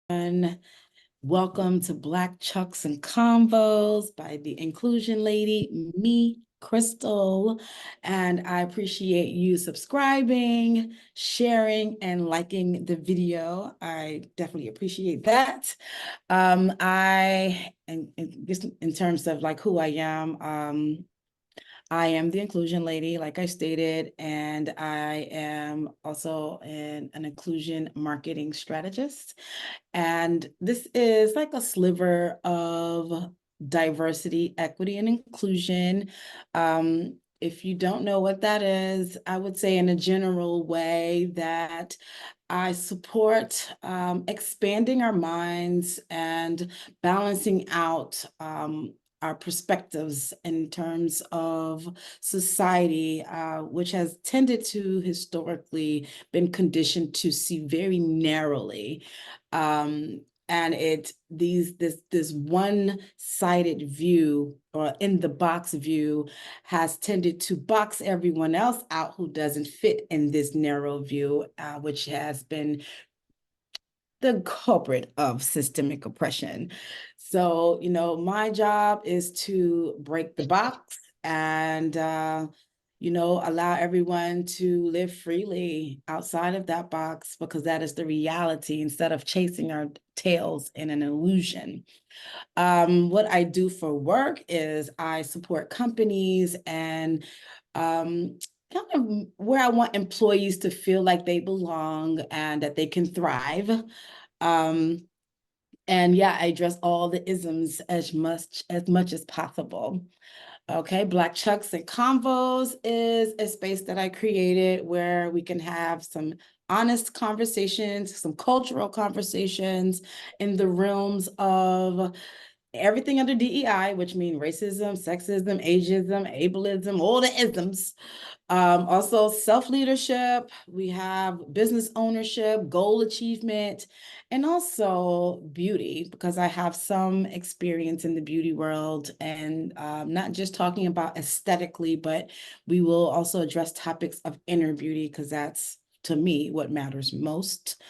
everyone. Welcome to Black Chucks and Convos by the Inclusion Lady, me, Crystal. And I appreciate you subscribing, sharing, and liking the video. I definitely appreciate that. Just in terms of like who I am, I am the inclusion lady, like I stated, and I am also an inclusion marketing strategist. And this is like a sliver of diversity, equity, and inclusion. If you don't know what that is, I would say in a general way that I support expanding our minds and balancing out our perspectives in terms of society, which has tended to historically been conditioned to see very narrowly. And this one-sided view or in the box view has tended to box everyone else out who doesn't fit in this narrow view, which has been the culprit of systemic oppression. So, my job is to break the box and, allow everyone to live freely outside of that box because that is the reality instead of chasing our tails in an illusion. What I do for work is I support companies and kind of where I want employees to feel like they belong and that they can thrive. Um, and yeah, I address all the isms as much as possible. Okay, Black Chucks and Convos is a space that I created where we can have some honest conversations, some cultural conversations in the realms of everything under DEI, which means racism, sexism, ageism, ableism, all the isms. Also self-leadership, we have business ownership, goal achievement, and also beauty, because I have some experience in the beauty world and not just talking about aesthetically, but we will also address topics of inner beauty because that's, to me, what matters most.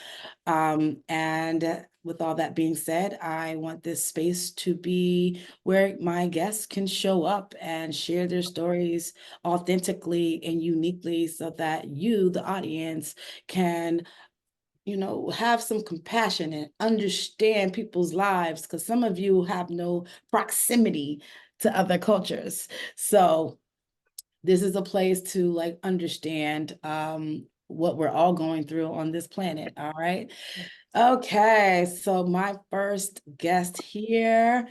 And with all that being said, I want this space to be where my guests can show up and share their stories authentically and uniquely so that you, the audience, can have some compassion and understand people's lives because some of you have no proximity to other cultures. So this is a place to like understand what we're all going through on this planet. All right. Okay, so my first guest here,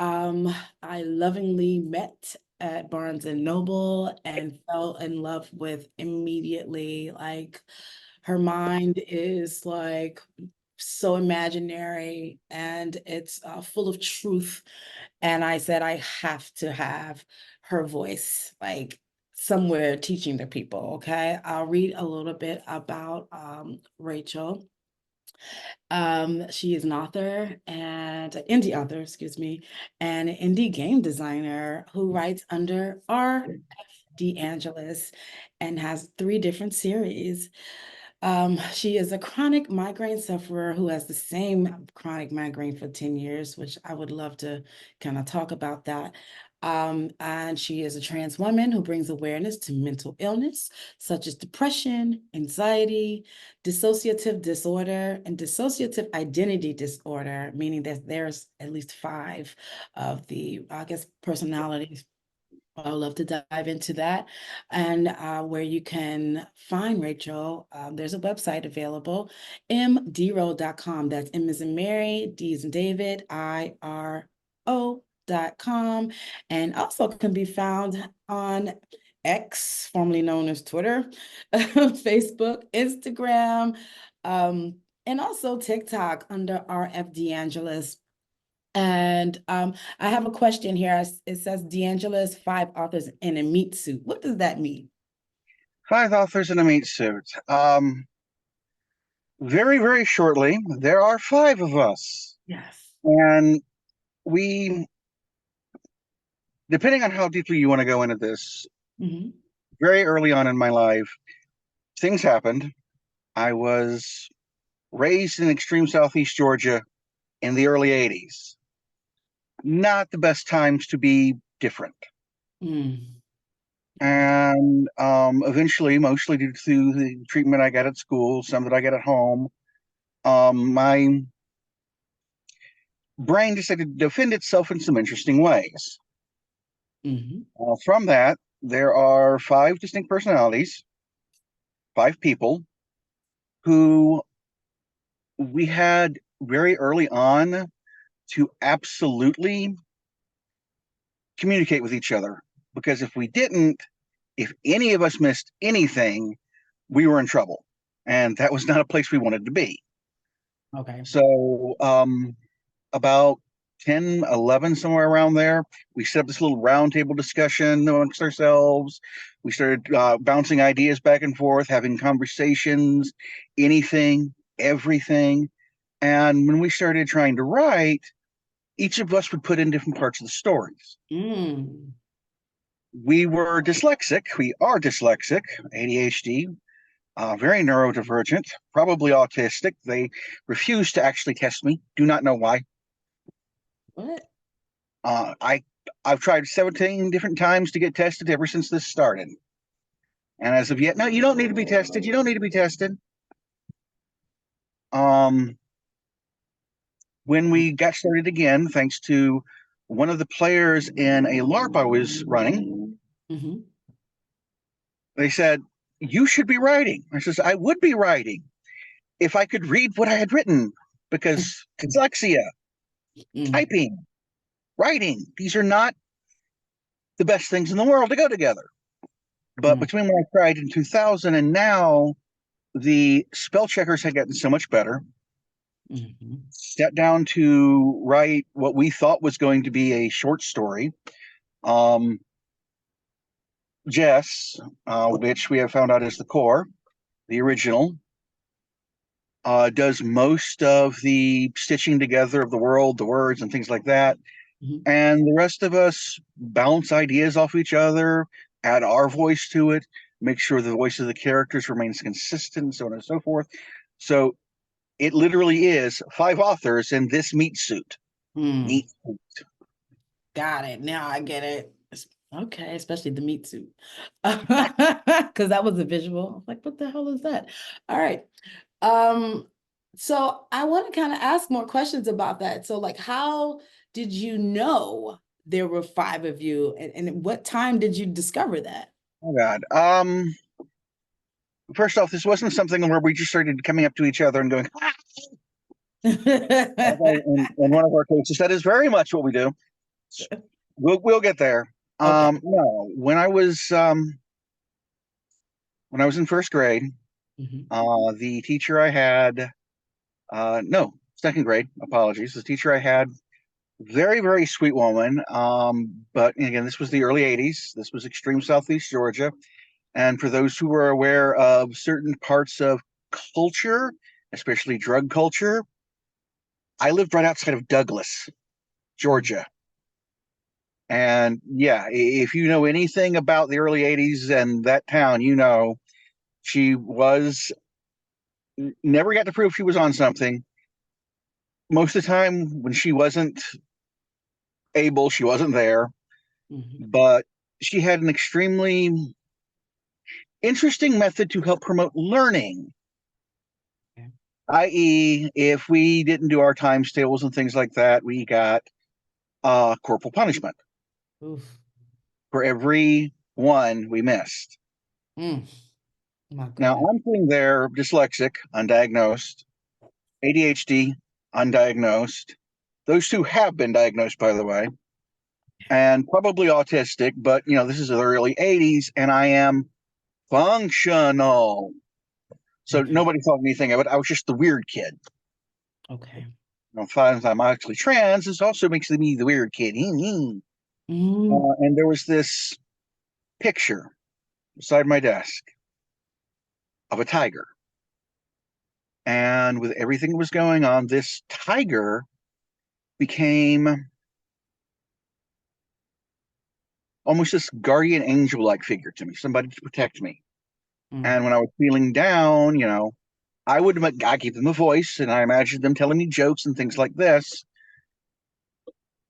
I lovingly met at Barnes and Noble and fell in love with immediately. Like her mind is like so imaginary and it's full of truth. And I said, I have to have her voice, like somewhere teaching the people. Okay, I'll read a little bit about Rachael. She is an author and an indie author, excuse me, and an indie game designer who writes under f-deangelis and has 3 different series. She is a chronic migraine sufferer who has the same chronic migraine for 10 years, which I would love to kind of talk about that. And she is a trans woman who brings awareness to mental illness, such as depression, anxiety, dissociative disorder, and dissociative identity disorder, meaning that there's at least 5 of the, I guess, personalities. I would love to dive into that. And where you can find Rachael, there's a website available, mdro.com. That's M as in Mary, D as in David, IRO.com. And also can be found on X, formerly known as Twitter, Facebook, Instagram, and also TikTok under RF DeAngelis. And I have a question here. It says DeAngelis, 5 authors in a meat suit. What does that mean? 5 authors in a meat suit. Very, very shortly, there are 5 of us. Yes. And we, depending on how deeply you want to go into this, Mhm. very early on in my life, things happened. I was raised in extreme Southeast Georgia in the early 80s. Not the best times to be different. Mm. Okay. And eventually, mostly due to the treatment I got at school, some that I got at home, my brain decided to defend itself in some interesting ways. Hmm. From that, there are five distinct personalities, five people who we had very early on to absolutely communicate with each other. Because if we didn't, if any of us missed anything, we were in trouble. And that was not a place we wanted to be. Okay. So, about 10, 11, somewhere around there, we set up this little roundtable discussion amongst ourselves. We started bouncing ideas back and forth, having conversations, anything, everything. And when we started trying to write, each of us would put in different parts of the stories. Mm. We were dyslexic. We are dyslexic, ADHD, very neurodivergent, probably autistic. They refused to actually test me. Do not know why. What? Uh, I I've tried 17 different times to get tested ever since this started, and as of yet, no, you don't need to be tested. You don't need to be tested. Um, when we got started again, thanks to one of the players in a LARP I was running, Mm-hmm. they said you should be writing. I says I would be writing if I could read what I had written, because dyslexia, Mm. typing, writing, these are not the best things in the world to go together. But Mm. between when I tried in 2000 and now, the spell checkers had gotten so much better. Mm-hmm. Sat down to write what we thought was going to be a short story. Um, Jess, which we have found out is the core, the original, does most of the stitching together of the world, the words, and things like that. Mm-hmm. And the rest of us bounce ideas off each other, add our voice to it, make sure the voice of the characters remains consistent, so on and so forth. So it literally is five authors in this meat suit. Mm. Meat suit. Got it. Now I get it. Okay, especially the meat suit. Because that was a visual. I was like, what the hell is that? All right. Um, so I want to kind of ask more questions about that. So, like, how did you know there were five of you, and what time did you discover that? Oh God. First off, this wasn't something where we just started coming up to each other and going, "Ah," in one of our cases. That is very much what we do. We'll get there. Okay. No, when I was in first grade, Mhm. the teacher I had, no, second grade, apologies, the teacher I had, very, very sweet woman. But again, this was the early 80s. This was extreme Southeast Georgia. And for those who are aware of certain parts of culture, especially drug culture, I lived right outside of Douglas, Georgia. And yeah, if you know anything about the early 80s and that town, you know she was never got to prove she was on something. Most of the time, when she wasn't able, she wasn't there. Mhm. But she had an extremely interesting method to help promote learning, Okay. i.e., if we didn't do our times tables and things like that, we got corporal punishment Oof. for every one we missed. Mm. My Now, goodness. I'm sitting there dyslexic, undiagnosed, ADHD, undiagnosed. Those two have been diagnosed, by the way, and probably autistic, but this is the early 80s, and I am functional. So Okay. nobody thought anything of it. I was just the weird kid. Okay. Finds I'm actually trans, this also makes me the weird kid. Mm. And there was this picture beside my desk of a tiger. And with everything that was going on, this tiger became almost this guardian angel like figure to me, somebody to protect me. Mm. And when I was feeling down, I gave them a voice, and I imagined them telling me jokes and things like this.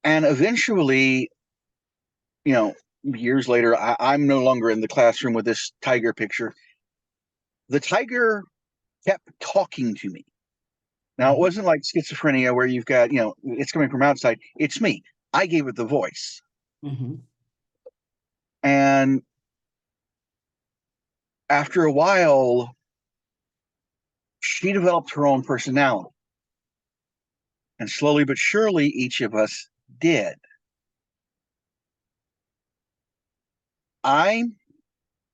And eventually, you know, years later, I'm no longer in the classroom with this tiger picture. The tiger kept talking to me. Now, it Mhm. wasn't like schizophrenia where you've got, it's coming from outside. It's me. I gave it the voice. Mhm. And after a while, she developed her own personality. And slowly but surely, each of us did. I,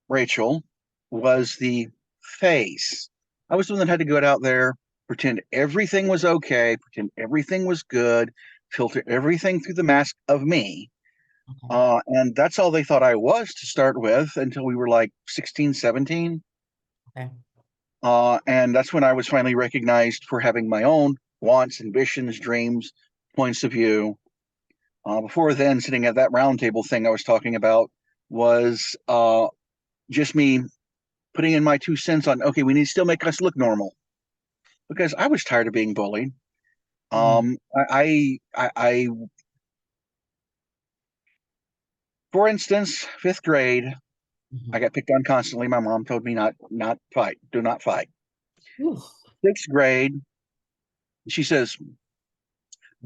Rachel, was the face. I was the one that had to go out there, pretend everything was okay, pretend everything was good, filter everything through the mask of me. Okay. And that's all they thought I was to start with until we were like 16, 17. Okay. And that's when I was finally recognized for having my own wants, ambitions, dreams, points of view. Before then, sitting at that round table thing I was talking about was just me putting in my 2 cents on, okay, we need to still make us look normal because I was tired of being bullied. Mm. I for instance, fifth grade, I Mhm. got picked on constantly. My mom told me not fight, do not fight. Ooh. Sixth grade, she says,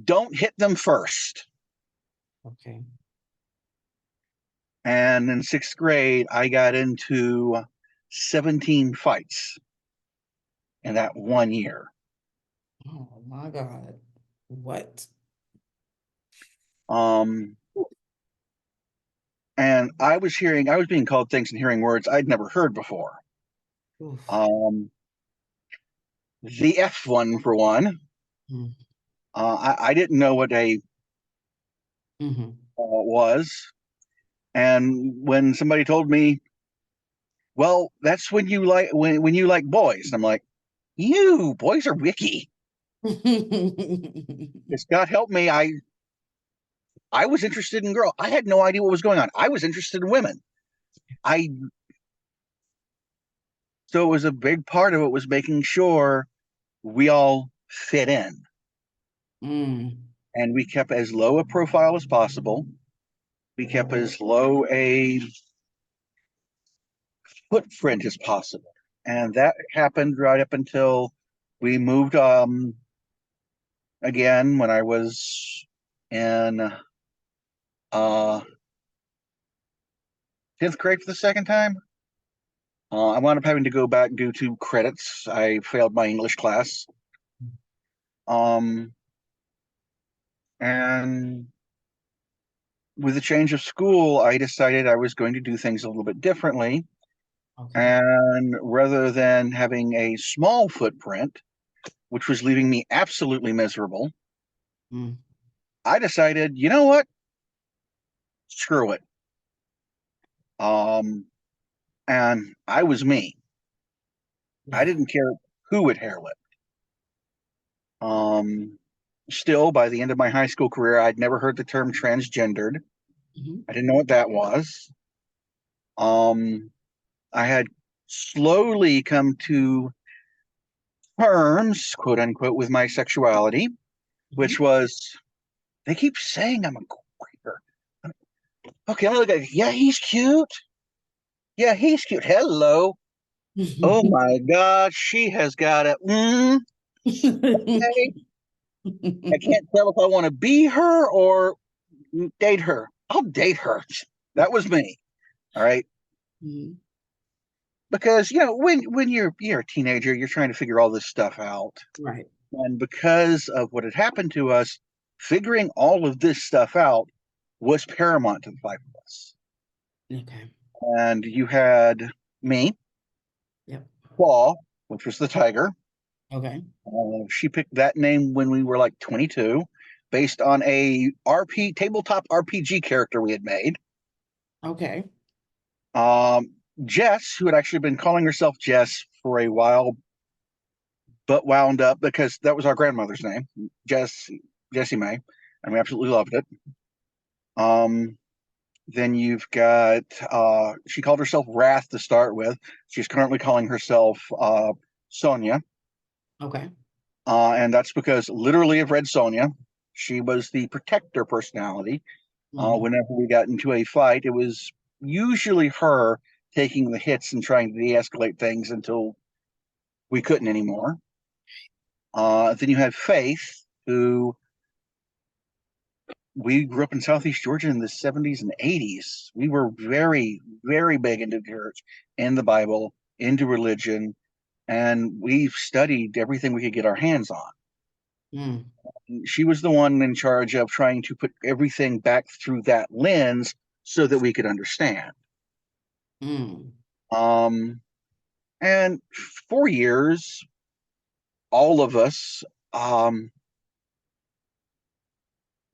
don't hit them first. Okay. And in sixth grade, I got into 17 fights in that 1 year. Oh my God. What? Um, and I was being called things and hearing words I'd never heard before. Oof. Um, the F one, for one. Mm. I didn't know what a Mhm. was. And when somebody told me, well, that's when you like when you like boys, and I'm like, you boys are wicky. Because God help me, I was interested in girl. I had no idea what was going on. I was interested in women. I So it was a big part of it was making sure we all fit in, Mm. and we kept as low a profile as possible. We kept as low a footprint as possible, and that happened right up until we moved. Again, when I was in 10th grade for the second time. I wound up having to go back due to credits. I failed my English class. Um, and with the change of school, I decided I was going to do things a little bit differently. Okay. And rather than having a small footprint, which was leaving me absolutely miserable, Mm. I decided, you know what? Screw it. Um, and I was me. I Yeah. didn't care who would hair lip. Um, Still, by the end of my high school career, I'd never heard the term transgendered. Mhm. I didn't know what that was. Um, I had slowly come to terms, quote unquote, with my sexuality, Mhm. which was they keep saying I'm a queer. Okay, I'm looking. Yeah, he's cute. Yeah, he's cute. Hello. Oh my God, she has got it. Okay. I can't tell if I want to be her or date her. I'll date her. That was me. All right. Mhm. Because when you're a teenager, you're trying to figure all this stuff out. Right. And because of what had happened to us, figuring all of this stuff out was paramount to the five of us. Okay. And you had me, Yep. Claw, which was the tiger. Okay. She picked that name when we were like 22, based on a tabletop RPG character we had made. Okay. Um, Jess, who had actually been calling herself Jess for a while, but wound up because that was our grandmother's name, Jessie May, and we absolutely loved it. Um, then you've got she called herself Wrath to start with. She's currently calling herself Sonia. Okay. And that's because literally of Red Sonja. She was the protector personality. Mhm. Whenever we got into a fight, it was usually her taking the hits and trying to de-escalate things until we couldn't anymore. Then you had Faith, who we grew up in Southeast Georgia in the 70s and 80s. We were very, very big into church, in the Bible, into religion, and we've studied everything we could get our hands on. Mm. She was the one in charge of trying to put everything back through that lens so that we could understand. Mm. Um, and for years, all of us, um,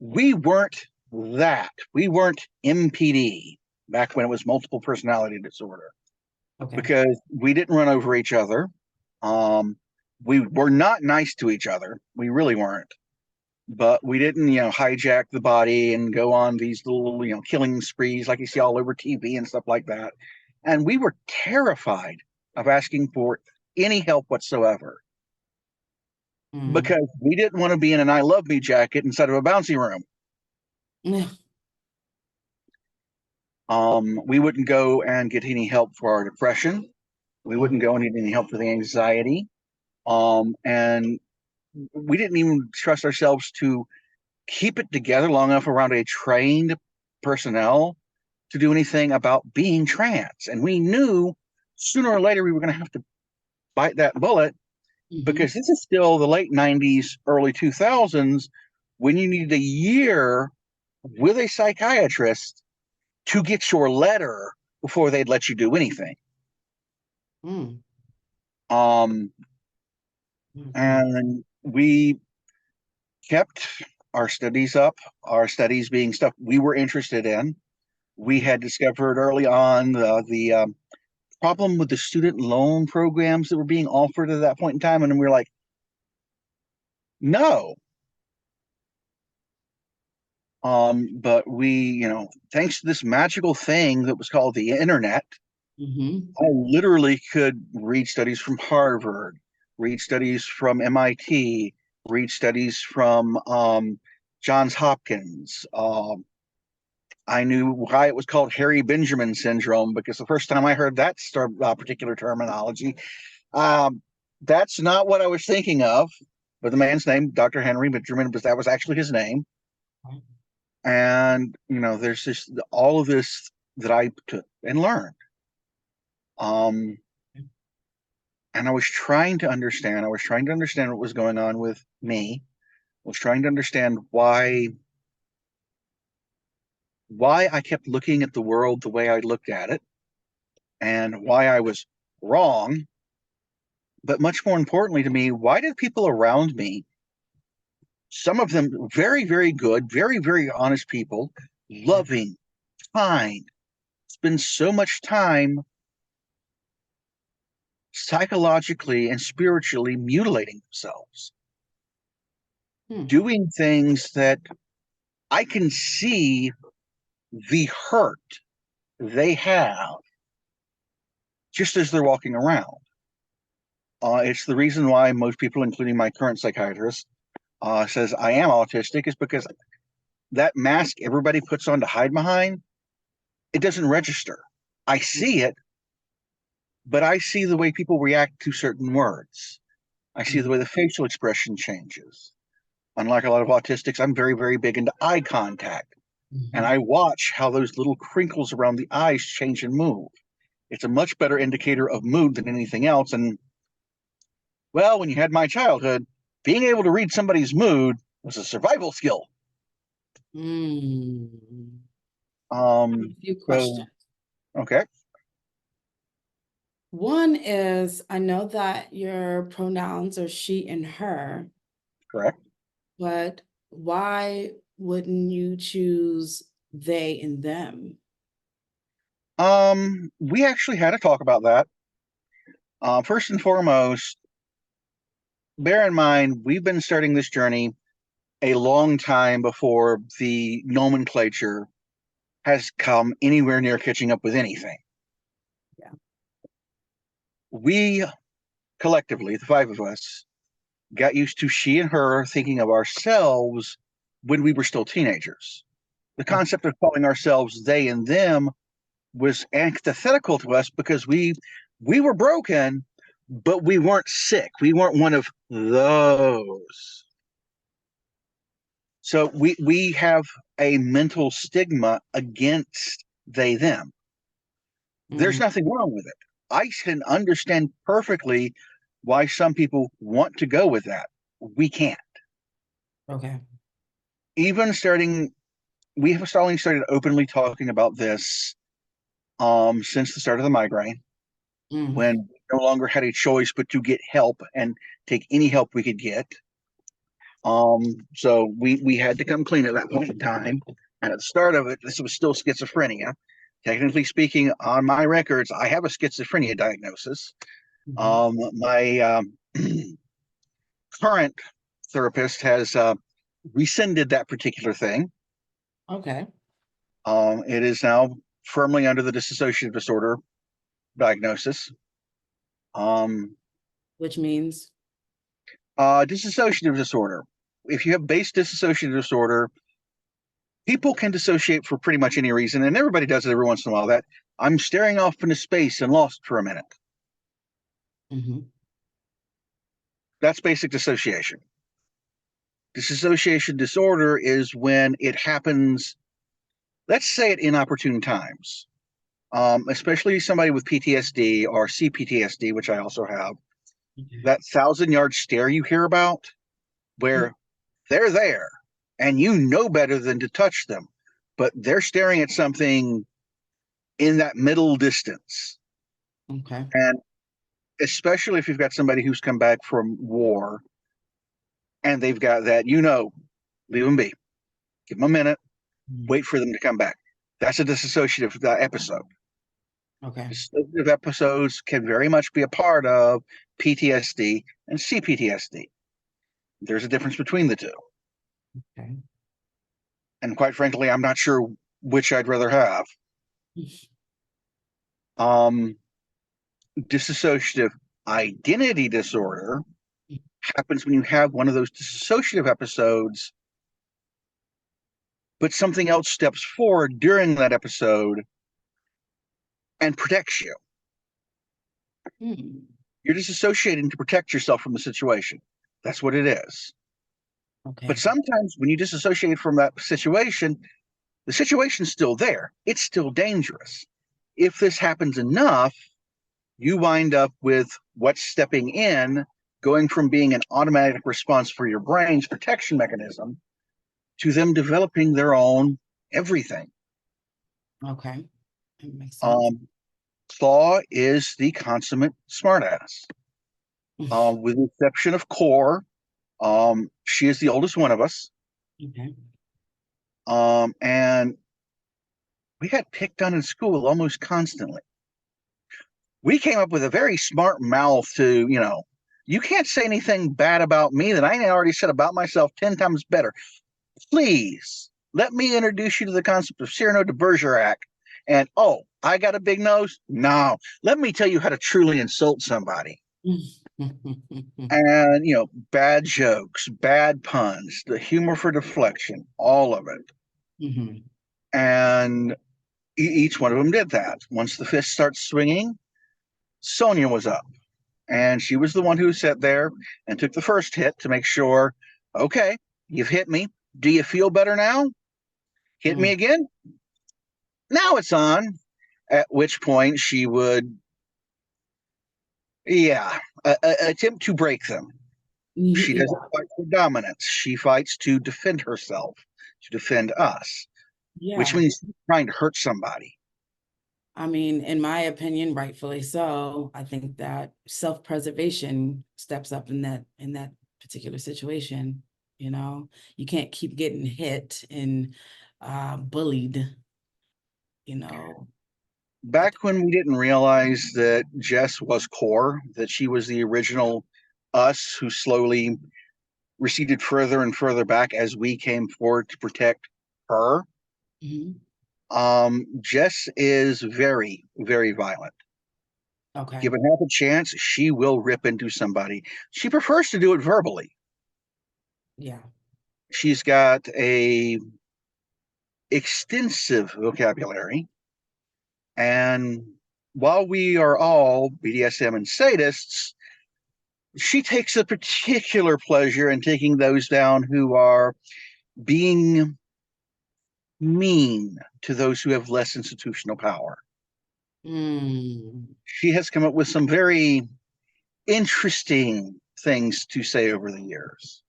we weren't that. We weren't MPD back when it was multiple personality disorder Okay. because we didn't run over each other. Um, we were not nice to each other. We really weren't. But we didn't, hijack the body and go on these little, killing sprees like you see all over TV and stuff like that. And we were terrified of asking for any help whatsoever Mm. because we didn't want to be in an I love me jacket inside of a bouncy room. We wouldn't go and get any help for our depression. We wouldn't go and get any help for the anxiety. And we didn't even trust ourselves to keep it together long enough around a trained personnel to do anything about being trans. And we knew sooner or later we were going to have to bite that bullet Mhm. because this is still the late 90s, early 2000s when you needed a year with a psychiatrist to get your letter before they'd let you do anything. Mm. Um, Mhm. and we kept our studies up, our studies being stuff we were interested in. We had discovered early on the problem with the student loan programs that were being offered at that point in time. And we were like, no. But we, thanks to this magical thing that was called the internet, Mhm. I literally could read studies from Harvard, read studies from MIT, read studies from Johns Hopkins. I knew why it was called Harry Benjamin syndrome because the first time I heard that particular terminology, um, that's not what I was thinking of. But the man's name, Dr. Henry Benjamin, that was actually his name. And there's just all of this that I took and learned. Um, and I was trying to understand. I was trying to understand what was going on with me. I was trying to understand why I kept looking at the world the way I looked at it, and why I was wrong. But much more importantly to me, why did people around me, some of them very, very good, very, very honest people, loving, kind, spend so much time psychologically and spiritually mutilating themselves, Hmm. doing things that I can see the hurt they have just as they're walking around. It's the reason why most people, including my current psychiatrist, says I am autistic, is because that mask everybody puts on to hide behind, it doesn't register. I see it, but I see the way people react to certain words. I see the way the facial expression changes. Unlike a lot of autistics, I'm very, very big into eye contact. And Mhm. I watch how those little crinkles around the eyes change and move. It's a much better indicator of mood than anything else. And well, when you had my childhood, being able to read somebody's mood was a survival skill. Mm. A Um, few so, questions. okay, One is, I know that your pronouns are she and her, correct. but why wouldn't you choose they and them? We actually had a talk about that. First and foremost, bear in mind, we've been starting this journey a long time before the nomenclature has come anywhere near catching up with anything. Yeah. We collectively, the five of us, got used to she and her thinking of ourselves when we were still teenagers. The Oh, concept of calling ourselves they and them was antithetical to us because we were broken, but we weren't sick. We weren't one of those. So we have a mental stigma against they them. There's mm, nothing wrong with it. I can understand perfectly why some people want to go with that. We can't. okay. Even starting, we have started openly talking about this since the start of the migraine, Mm, when we no longer had a choice but to get help and take any help we could get. So we had to come clean at that point in time. And at the start of it, this was still schizophrenia. Technically speaking, on my records, I have a schizophrenia diagnosis. mhm. My current therapist has rescinded that particular thing. Okay. It is now firmly under the dissociative disorder diagnosis. Um, Which means, Dissociative disorder. If you have base dissociative disorder, people can dissociate for pretty much any reason, and everybody does it every once in a while. That I'm staring off into space and lost for a minute. mhm, That's basic dissociation. Dissociation disorder is when it happens, let's say at inopportune times, especially somebody with PTSD or CPTSD, which I also have. okay. That 1,000-yard stare you hear about, Mm, where they're there and you know better than to touch them, but they're staring at something in that middle distance. okay. And especially if you've got somebody who's come back from war and they've got that, leave them be, give them a minute, Mm, wait for them to come back. That's a dissociative episode. okay. Dissociative episodes can very much be a part of PTSD and CPTSD. There's a difference between the two. Okay. And quite frankly, I'm not sure which I'd rather have. Um, Dissociative identity disorder happens when you have one of those dissociative episodes, but something else steps forward during that episode and protects you. Mm, You're disassociating to protect yourself from the situation. That's what it is. But okay. sometimes when you disassociate from that situation, the situation's still there. It's still dangerous. If this happens enough, you wind up with what's stepping in, going from being an automatic response for your brain's protection mechanism to them developing their own everything. Okay. It makes sense. Um, Thaw is the consummate smartass. With the exception of Core, she is the oldest one of us. Okay. And we got picked on in school almost constantly. We came up with a very smart mouth to, you can't say anything bad about me that I already said about myself 10 times better. Please let me introduce you to the concept of Cyrano de Bergerac. And oh, I got a big nose? No. Let me tell you how to truly insult somebody. And, bad jokes, bad puns, the humor for deflection, all of it. Mhm. And each one of them did that. Once the fist starts swinging, Sonia was up. And she was the one who sat there and took the first hit to make sure, okay, you've hit me. Do you feel better now? Hit me Mm. again? Now it's on. At which point she would, yeah, attempt to break them. She doesn't Yeah. fight for dominance. She fights to defend herself, to defend us, which Yeah. means trying to hurt somebody. I mean, in my opinion, rightfully so. I think that self-preservation steps up in that particular situation. You know, you can't keep getting hit and bullied, you know. I Back when we didn't realize that Jess was core, that she was the original us who slowly receded further and further back as we came forward to protect her. Mhm. Jess is very, very violent. Okay. Given half a chance, she will rip into somebody. She prefers to do it verbally. Yeah. She's got a extensive vocabulary, and while we are all BDSM and sadists, she takes a particular pleasure in taking those down who are being mean to those who have less institutional power. Mm. She has come up with some very interesting things to say over the years.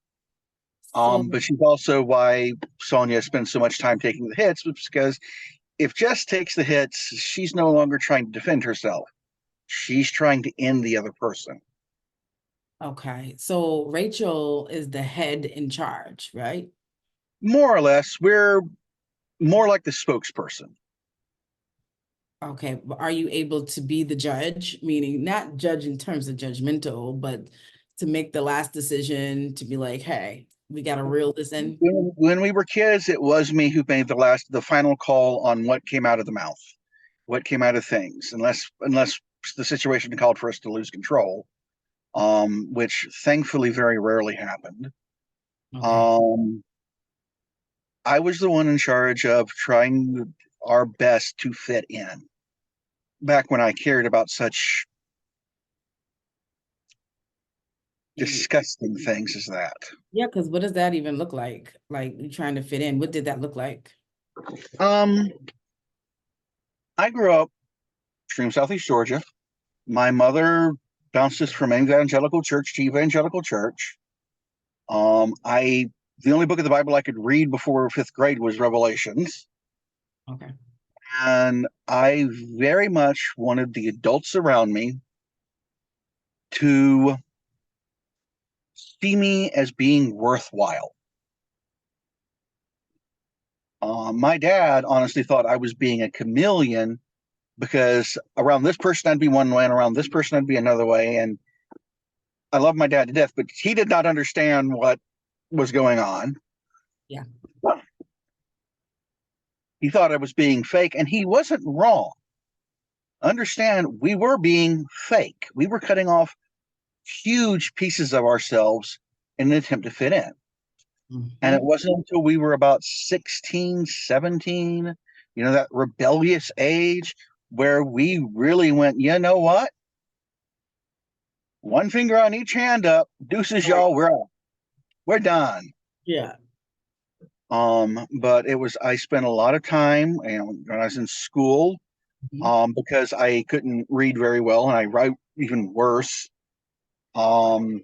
So, But she's also why Sonia spends so much time taking the hits, because if Jess takes the hits, she's no longer trying to defend herself. She's trying to end the other person. okay. So Rachel is the head in charge, right? More or less, we're more like the spokesperson. Okay. But are you able to be the judge, meaning not judge in terms of judgmental, but to make the last decision to be like, hey, we got to reel this in? When we were kids, it was me who made the final call on what came out of the mouth, what came out of things, unless the situation called for us to lose control, which thankfully very rarely happened. Okay. Um, I was the one in charge of trying our best to fit in back when I cared about such disgusting things as that. Yeah, because what does that even look like? Like you trying to fit in. What did that look like? Um, I grew up extreme Southeast Georgia. My mother bounced us from evangelical church to evangelical church. I the only book of the Bible I could read before fifth grade was Revelations, Okay. and I very much wanted the adults around me to see me as being worthwhile. My dad honestly thought I was being a chameleon because around this person I'd be one way, and around this person I'd be another way. And I love my dad to death, but he did not understand what was going on. Yeah. He thought I was being fake, and he wasn't wrong. Understand, we were being fake. We were cutting off huge pieces of ourselves in an attempt to fit in. And it Mhm. wasn't until we were about 16, 17, that rebellious age where we really went, you know what? One finger on each hand up, deuces, Right. y'all, we're out. We're done. Yeah. But I spent a lot of time, when I was in school, Mhm. because I couldn't read very well and I write even worse. Um,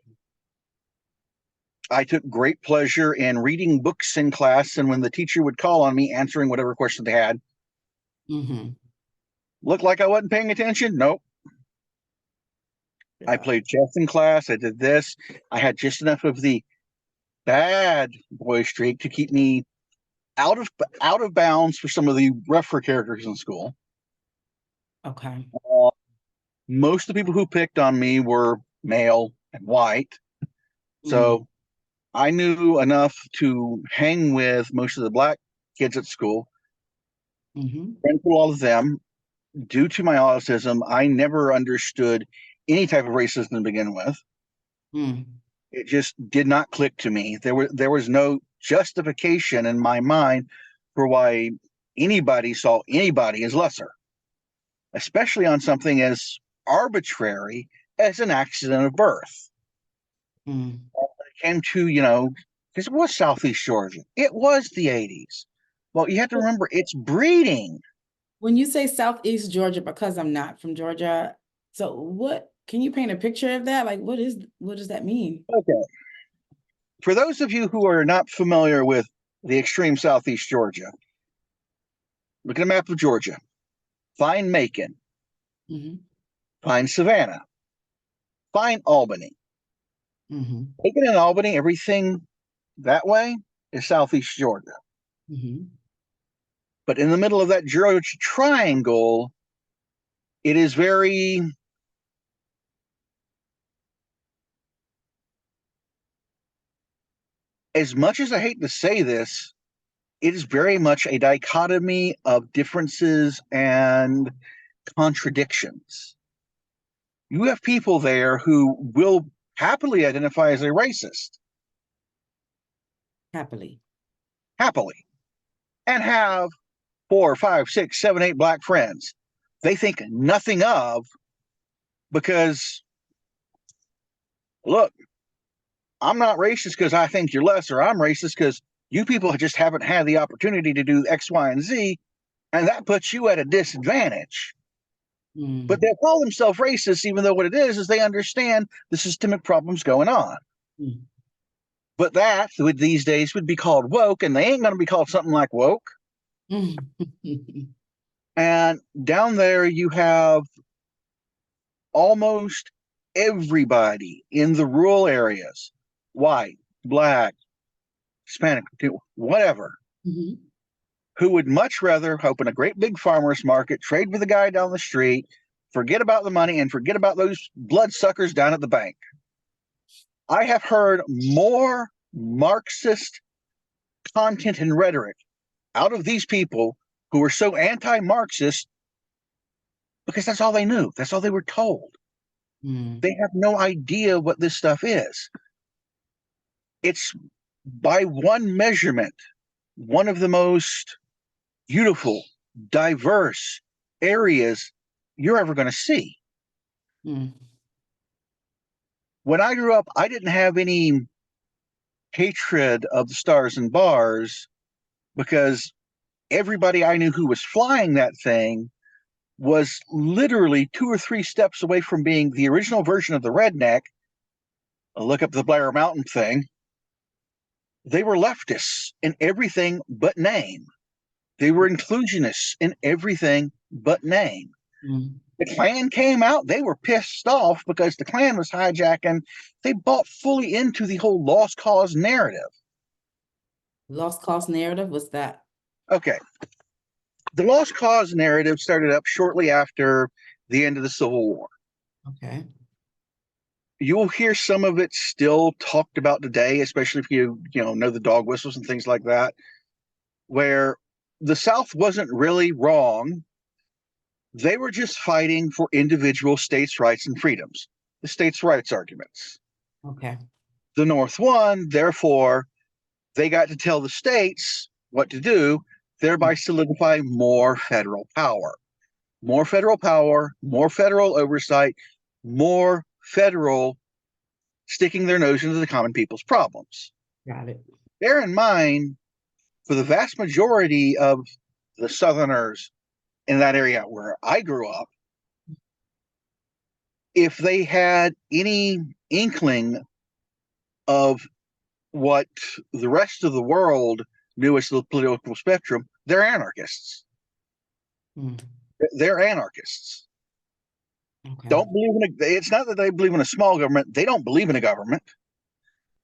I took great pleasure in reading books in class, and when the teacher would call on me, answering whatever question they had. Mhm. Looked like I wasn't paying attention? Nope. I Yeah. played chess in class. I did this. I had just enough of the bad boy streak to keep me out of bounds for some of the rougher characters in school. Okay. Uh, Most of the people who picked on me were male and white, Mm. so I knew enough to hang with most of the black kids at school. Mhm. Friends with all of them. Due to my autism, I never understood any type of racism to begin with. Mm. It just did not click to me. There was no justification in my mind for why anybody saw anybody as lesser, especially on something as arbitrary as an accident of birth. Mm. It came to, because it was Southeast Georgia. It was the 80s. Well, you have to So remember it's breeding. when you say Southeast Georgia, because I'm not from Georgia, so what can you paint a picture of that? Like what does that mean? Okay. For those of you who are not familiar with the extreme Southeast Georgia, look at a map of Georgia. Find Macon. Hmm. Find Savannah. Find Albany. Hmm. Macon and Albany, everything that way is Southeast Georgia. Hmm. But in the middle of that Georgia triangle, it is very, as much as I hate to say this, it is very much a dichotomy of differences and contradictions. You have people there who will happily identify as a racist, Happily. happily, and have 4, 5, 6, 7, 8 black friends they think nothing of because, look, I'm not racist because I think you're less, or I'm racist because you people just haven't had the opportunity to do X, Y, and Z, and that puts you at a disadvantage. But Mm. they'll call themselves racist, even though what it is they understand the systemic problems going on. Mm. But that, with these days, would be called woke, and they ain't going to be called something like woke. Mm. And down there, you have almost everybody in the rural areas, white, black, Hispanic, whatever, Mhm. who would much rather open a great big farmer's market, trade with the guy down the street, forget about the money, and forget about those bloodsuckers down at the bank. I have heard more Marxist content and rhetoric out of these people who were so anti-Marxist because that's all they knew. That's all they were told. Mm. They have no idea what this stuff is. It's, by one measurement, one of the most beautiful, diverse areas you're ever going to see. Mm. When I grew up, I didn't have any hatred of the stars and bars because everybody I knew who was flying that thing was literally 2 or 3 steps away from being the original version of the redneck. Look up the Blair Mountain thing. They were leftists in everything but name. They were inclusionists in everything but name. Mm. The Klan came out, they were pissed off because the Klan was hijacking. They bought fully into the whole lost cause narrative. Lost cause narrative was that. Okay, the lost cause narrative started up shortly after the end of the Civil War. Okay. You'll hear some of it still talked about today, especially if you know the dog whistles and things like that, where the South wasn't really wrong. They were just fighting for individual states' rights and freedoms, the states' rights arguments. Okay. The North won, therefore, they got to tell the states what to do, thereby solidifying more federal power. More federal power, more federal oversight, more federal sticking their nose into the common people's problems. Got it. Bear in mind, for the vast majority of the Southerners in that area where I grew up, if they had any inkling of what the rest of the world knew as the political spectrum, they're anarchists. Mm. They're anarchists. Okay. Don't believe in it's not that they believe in a small government, they don't believe in a government.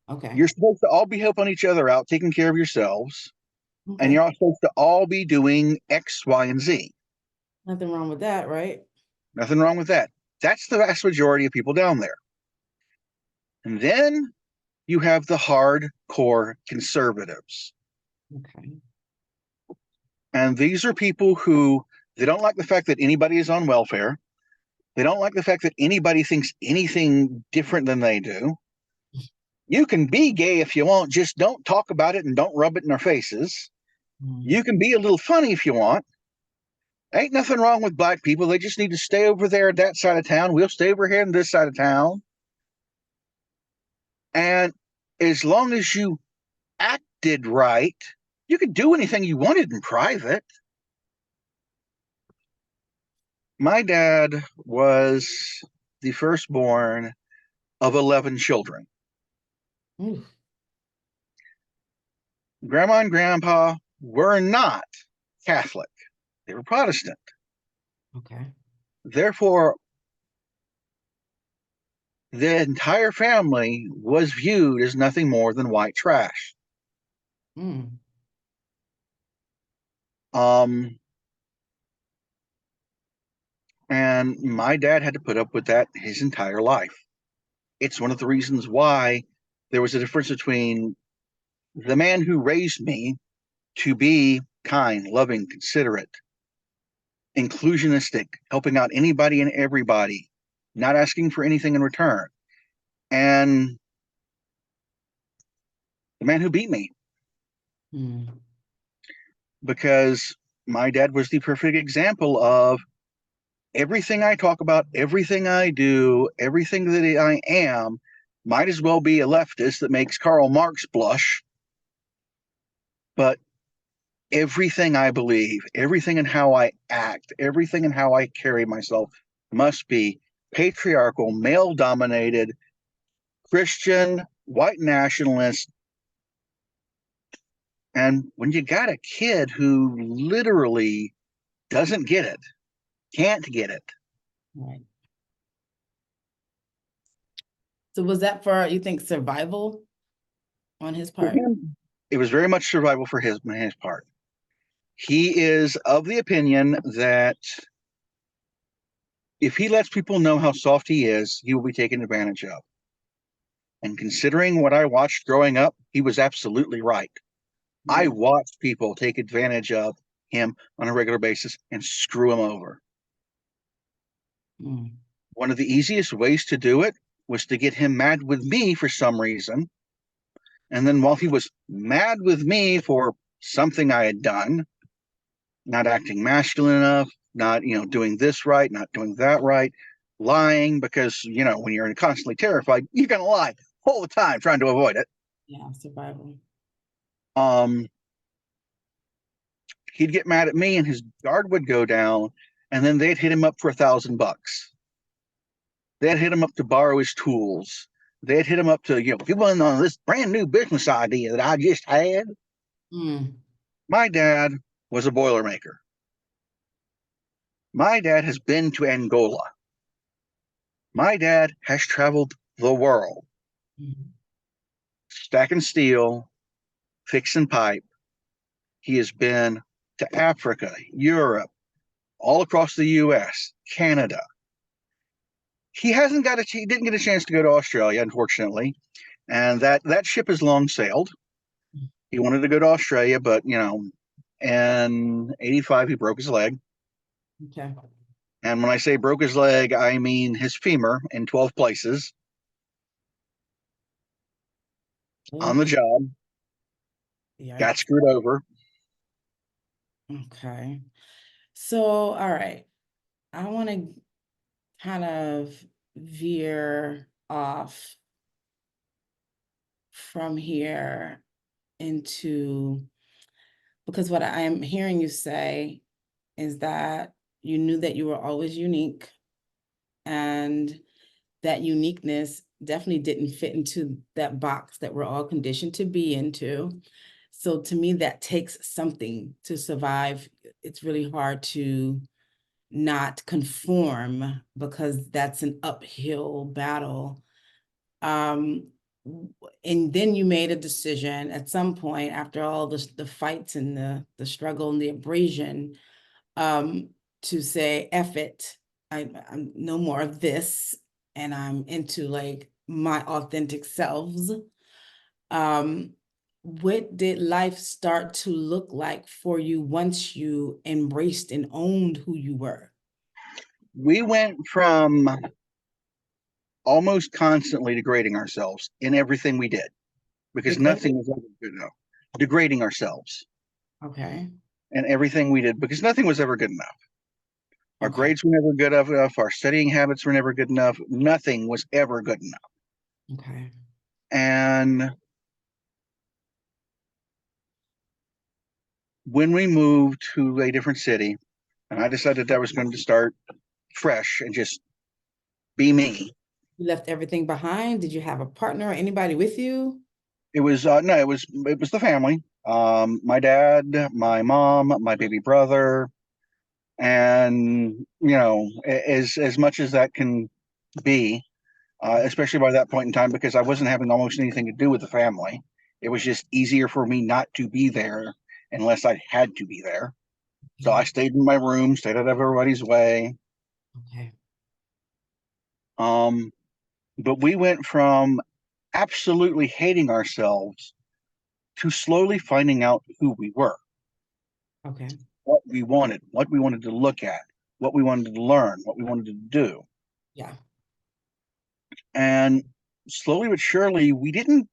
Okay. You're supposed to all be helping each other out, taking care of yourselves, and Okay. you're all supposed to all be doing X, Y, and Z. Nothing wrong with that, right? Nothing wrong with that. That's the vast majority of people down there. And then you have the hardcore conservatives. Okay. And these are people who, they don't like the fact that anybody is on welfare. They don't like the fact that anybody thinks anything different than they do. You can be gay if you want, just don't talk about it and don't rub it in our faces. Mm. You can be a little funny if you want. Ain't nothing wrong with black people. They just need to stay over there at that side of town. We'll stay over here on this side of town. And as long as you acted right, you could do anything you wanted in private. My dad was the firstborn of 11 children. Ooh. Grandma and grandpa were not Catholic, they were Protestant. Okay. Therefore, the entire family was viewed as nothing more than white trash. Mm. Um, and my dad had to put up with that his entire life. It's one of the reasons why there was a difference between the man who raised me to be kind, loving, considerate, inclusionistic, helping out anybody and everybody, not asking for anything in return. And the man who beat me, Mm. because my dad was the perfect example of everything I talk about, everything I do, everything that I am, might as well be a leftist that makes Karl Marx blush. But everything I believe, everything in how I act, everything in how I carry myself must be patriarchal, male dominated, Christian, white nationalist. And when you got a kid who literally doesn't get it, can't get it. Right. So was that for, you think, survival on his For part? him, it was very much survival for his part. He is of the opinion that if he lets people know how soft he is, he will be taken advantage of. And considering what I watched growing up, he was absolutely right. I Yeah. watched people take advantage of him on a regular basis and screw him over. Mm. One of the easiest ways to do it was to get him mad with me for some reason. And then while he was mad with me for something I had done, not acting masculine enough, not, doing this right, not doing that right, lying, because, when you're constantly terrified, you're going to lie all the time trying to avoid it. Yeah, survival. Um, he'd get mad at me and his guard would go down, and then they'd hit him up for $1,000. They'd hit him up to borrow his tools. They'd hit him up to, get one on this brand new business idea that I just had. Mm. My dad was a Boilermaker. My dad has been to Angola. My dad has traveled the world, Mm. stacking steel, fixing pipe. He has been to Africa, Europe, all across the US, Canada. He didn't get a chance to go to Australia, unfortunately. And that ship has long sailed. He wanted to go to Australia, but in '85 he broke his leg. Okay. And when I say broke his leg, I mean his femur in 12 places on the Okay. job. Got Yikes. screwed over. Okay. So, all right. I want to kind of veer off from here into, because what I am hearing you say is that you knew that you were always unique, and that uniqueness definitely didn't fit into that box that we're all conditioned to be into. So to me, that takes something to survive. It's really hard to not conform, because that's an uphill battle. Um, and then you made a decision at some point, after all the fights and the struggle and the abrasion, um, to say, F it, I'm no more of this, and I'm into like my authentic selves. Um, what did life start to look like for you once you embraced and owned who you were? We went from almost constantly degrading ourselves in everything we did because Degraded? nothing was ever good enough. Degrading ourselves Okay. in everything we did because nothing was ever good enough. Our Okay. grades were never good enough. Our studying habits were never good enough. Nothing was ever good enough. Okay. And when we moved to a different city, and I decided that I was going to start fresh and just be me. You left everything behind? Did you have a partner or anybody with you? It was no, it was the family. My dad, my mom, my baby brother, and as much as that can be, especially by that point in time, because I wasn't having almost anything to do with the family. It was just easier for me not to be there unless I had to be there. So I Okay. stayed in my room, stayed out of everybody's way. Okay. Um, but we went from absolutely hating ourselves to slowly finding out who we were, Okay. what we wanted to look at, what we wanted to learn, what we wanted to do. Yeah. And slowly but surely, we didn't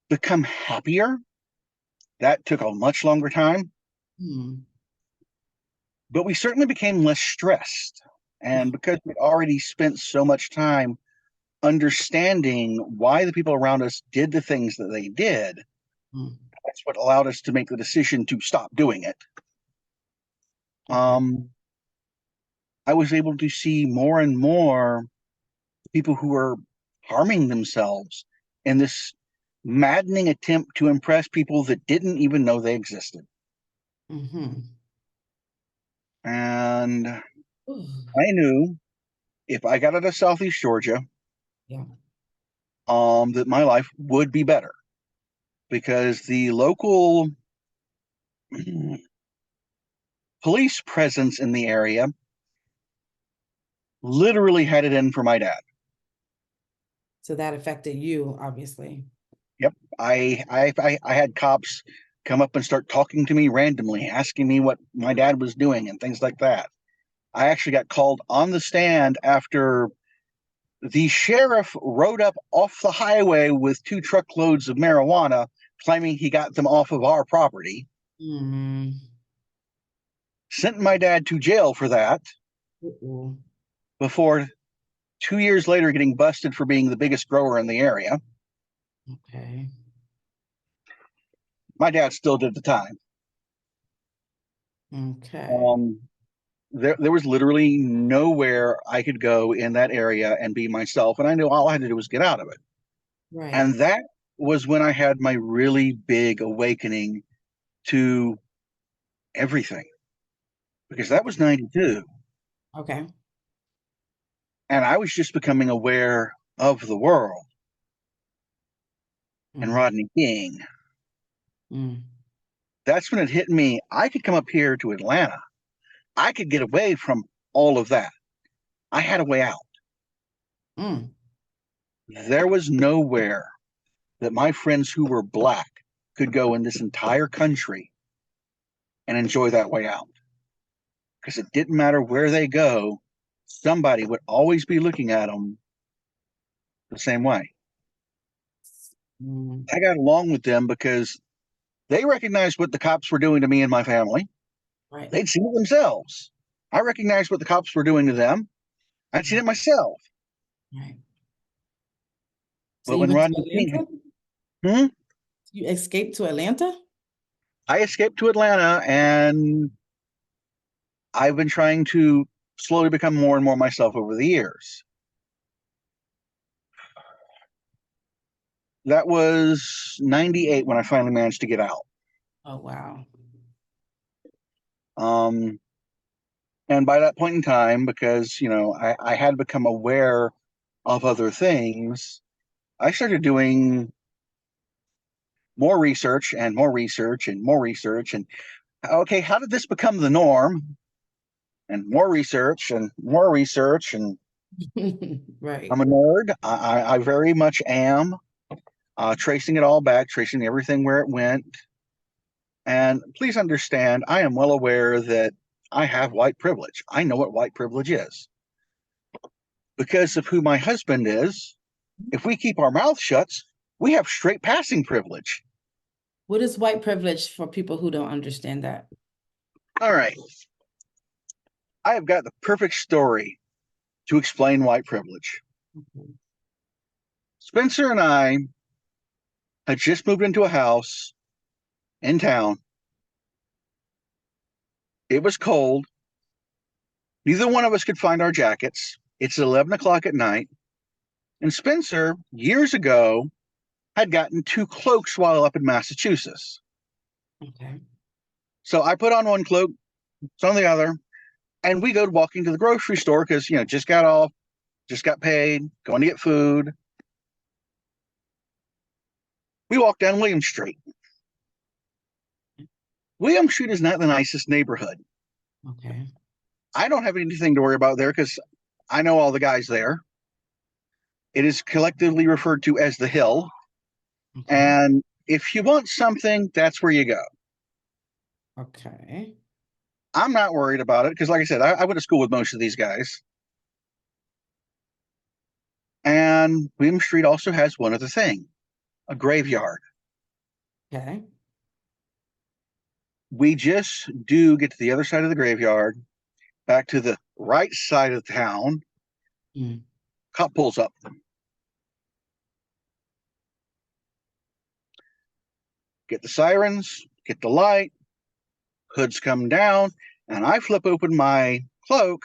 become happier. That took a much longer time, Hmm. but we certainly became less stressed. And because we'd already spent so much time understanding why the people around us did the things that they did, Hmm. that's what allowed us to make the decision to stop doing it. Okay. I was able to see more and more people who were harming themselves in this maddening attempt to impress people that didn't even know they existed. Mm-hmm. And I knew if I got out of Southeast Georgia, Yeah. that my life would be better because the local police presence in the area literally had it in for my dad. So that affected you, obviously. Yep, I had cops come up and start talking to me randomly, asking me what my dad was doing and things like that. I actually got called on the stand after the sheriff rode up off the highway with 2 truckloads of marijuana, claiming he got them off of our property. Mm. Sent my dad to jail for that Uh-oh. before 2 years later getting busted for being the biggest grower in the area. Okay. My dad still did the time. Okay. Um, there was literally nowhere I could go in that area and be myself, and I knew all I had to do was get out of it. Right. And that was when I had my really big awakening to everything, because that was 92, Okay. and I was just becoming aware of the world and Mm. Rodney King. Mm. That's when it hit me. I could come up here to Atlanta. I could get away from all of that. I had a way out. Mm. There was nowhere that my friends who were black could go in this entire country and enjoy that way out. Because it didn't matter where they go, somebody would always be looking at them the same way. Mm. I got along with them because they recognized what the cops were doing to me and my family. Right. They'd seen it themselves. I recognized what the cops were doing to them. I'd seen Right. it myself. Right. So But you when went to Rodney King, Atlanta? hmm, You escaped to Atlanta? I escaped to Atlanta, and I've been trying to slowly become more and more myself over the years. That was 98 when I finally managed to get out. Oh, wow. Um, and by that point in time, because I had become aware of other things, I started doing more research and more research and more research. And okay, how did this become the norm? And more research and more research. And Right. I'm a nerd. I very much am, tracing it all back, tracing everything where it went. And please understand, I am well aware that I have white privilege. I know what white privilege is. Because of who my husband is, if we keep our mouth shut, we have straight passing privilege. What is white privilege for people who don't understand that? All right. I have got the perfect story to explain white privilege. Mhm. Spencer and I had just moved into a house in town. It was cold. Neither one of us could find our jackets. It's 11 o'clock at night. And Spencer, years ago, had gotten 2 cloaks while up in Massachusetts. Okay. So I put on one cloak, it's on the other, and we go walking to the grocery store because, just got off, just got paid, going to get food. We walk down William Street. William Street is not the nicest neighborhood. Okay. I don't have anything to worry about there because I know all the guys there. It is collectively referred to as the Hill. Okay. And if you want something, that's where you go. Okay. I'm not worried about it because, like I said, I went to school with most of these guys. And William Street also has one other thing, a graveyard. Okay. We just do get to the other side of the graveyard, back to the right side of town. Mm. Cop pulls up. Get the sirens, get the light, hoods come down, and I flip open my cloak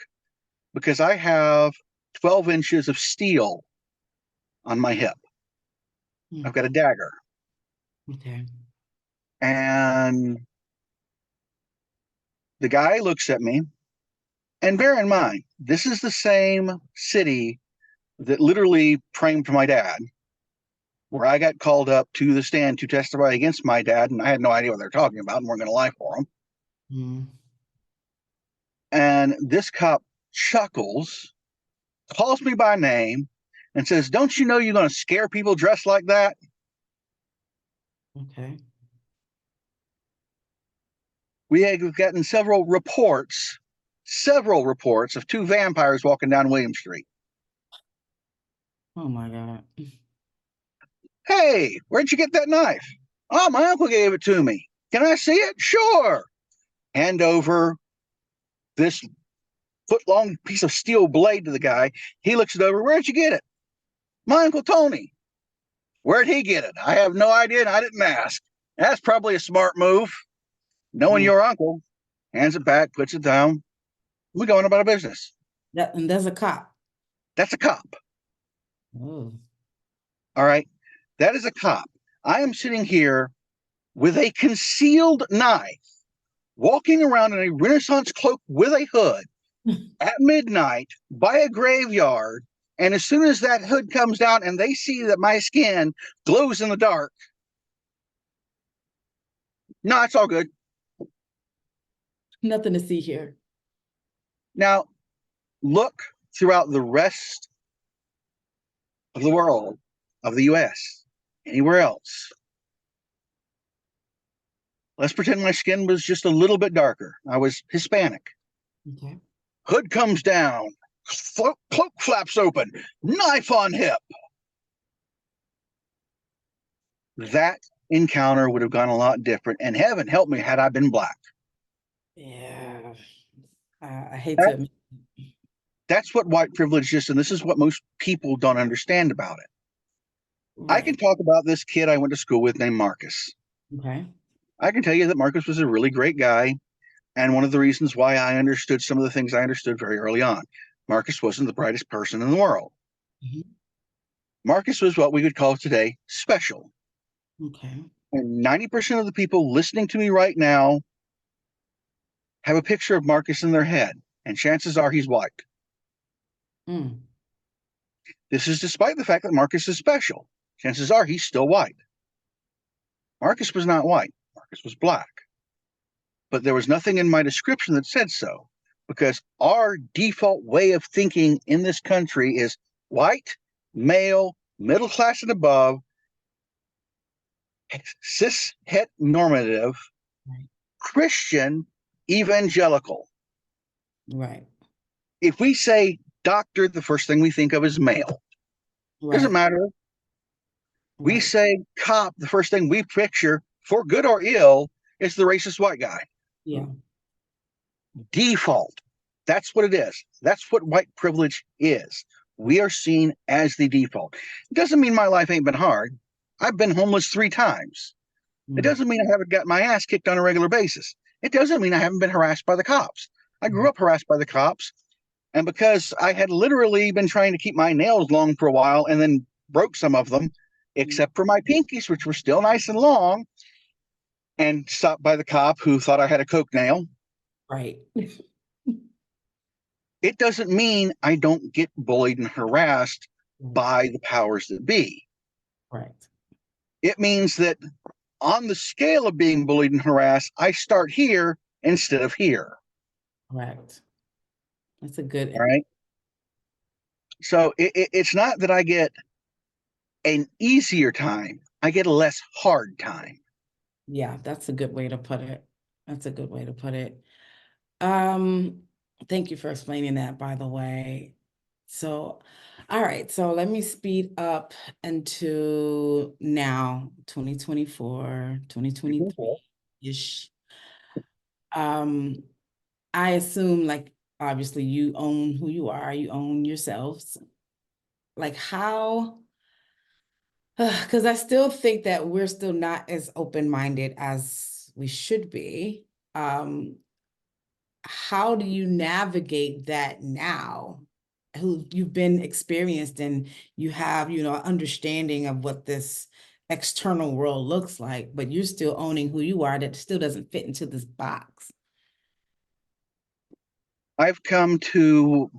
because I have 12 inches of steel on my hip. Mm. I've got a dagger. Okay. And the guy looks at me, and bear in mind, this is the same city that literally framed my dad, where I got called up to the stand to testify against my dad, and I had no idea what they're talking about and weren't going to lie for him. Mm. And this cop chuckles, calls me by name, and says, "Don't you know you're going to scare people dressed like that?" Okay. We have gotten several reports of two vampires walking down William Street. Oh my God. "Hey, where'd you get that knife?" "Oh, my uncle gave it to me." "Can I see it?" "Sure." Hand over this foot-long piece of steel blade to the guy. He looks it over. "Where'd you get it?" "My Uncle Tony." "Where'd he get it?" "I have no idea, and I didn't ask." That's probably a smart move. Knowing Mm. your uncle, hands it back, puts it down. We go on about our business. And there's a cop. That's a cop. Oh. All right. That is a cop. I am sitting here with a concealed knife, walking around in a Renaissance cloak with a hood at midnight by a graveyard. And as soon as that hood comes down and they see that my skin glows in the dark, no, it's all good. Nothing to see here. Now, look throughout the rest of the world, of the US, anywhere else. Let's pretend my skin was just a little bit darker. I was Hispanic. Okay. Hood comes down, cloak flaps open, knife on hip. That encounter would have gone a lot different, and heaven help me had I been black. Yeah. I hate That, to admit. that's what white privilege is, and this is what most people don't understand about it. I can Right. talk about this kid I went to school with named Marcus. Okay. I can tell you that Marcus was a really great guy, and one of the reasons why I understood some of the things I understood very early on. Marcus wasn't the brightest person in the world. Mhm. Marcus was what we would call today special. Okay. And 90% of the people listening to me right now have a picture of Marcus in their head, and chances are he's white. Mm. This is despite the fact that Marcus is special. Chances are he's still white. Marcus was not white. Marcus was black. But there was nothing in my description that said so, because our default way of thinking in this country is white, male, middle class and above, cis het normative, Right. Christian, evangelical. Right. If we say doctor, the first thing we think of is male. Doesn't Right. matter. We Right. say cop, the first thing we picture, for good or ill, is the racist white guy. Yeah. Default. That's what it is. That's what white privilege is. We are seen as the default. It doesn't mean my life ain't been hard. I've been homeless 3 times. It Mm. doesn't mean I haven't got my ass kicked on a regular basis. It doesn't mean I haven't been harassed by the cops. I grew up harassed by the cops. And because I had literally been trying to keep my nails long for a while and then broke some of them, except for my pinkies, which were still nice and long, and stopped by the cop who thought I had a coke nail, Right. it doesn't mean I don't get bullied and harassed by the powers that be. Right. It means that on the scale of being bullied and harassed, I start here instead of here. Right. That's a good. All right. So it's not that I get an easier time, I get a less hard time. Yeah, that's a good way to put it. That's a good way to put it. Thank you for explaining that, by the way. So, all right. So let me speed up into now, 2024, 2023-ish. I assume, like, obviously you own who you are, you own yourselves. Like how, because I still think that we're still not as open-minded as we should be. How do you navigate that now? Who you've been experienced and you have, an understanding of what this external world looks like, but you're still owning who you are that still doesn't fit into this box. I've come to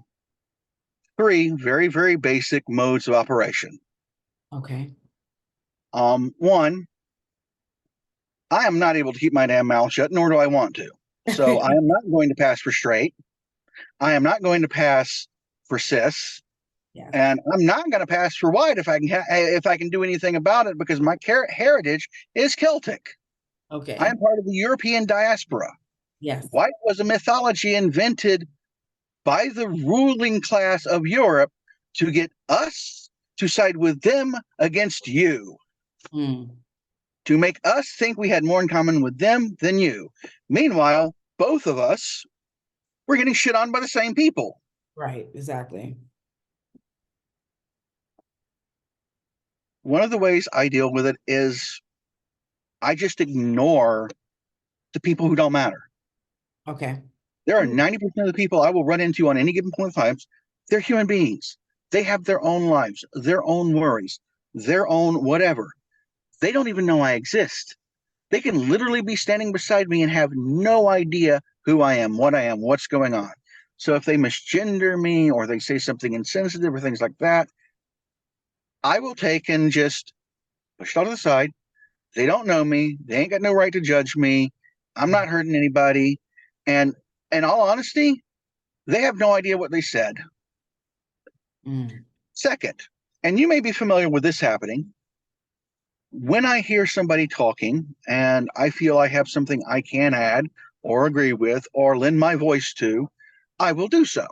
three very, very basic modes of operation. Okay. One, I am not able to keep my damn mouth shut, nor do I want to. So I am not going to pass for straight. I am not going to pass for cis, Yes. and I'm not going to pass for white if I can do anything about it, because my heritage is Celtic. I Okay. am part of the European diaspora. Yes. White was a mythology invented by the ruling class of Europe to get us to side with them against you, Mm, to make us think we had more in common with them than you. Meanwhile, both of us were getting shit on by the same people. right. Exactly. One of the ways I deal with it is I just ignore the people who don't matter. Okay. There are Ooh, 90% of the people I will run into on any given point of time. They're human beings. They have their own lives, their own worries, their own whatever. They don't even know I exist. They can literally be standing beside me and have no idea who I am, what's going on. So if they misgender me or they say something insensitive or things like that, I will take and just push it all to the side. They don't know me. They ain't got no right to judge me. I'm not hurting anybody. And in all honesty, they have no idea what they said. mm, Second, and you may be familiar with this happening, when I hear somebody talking and I feel I have something I can add or agree with or lend my voice to, I will do so.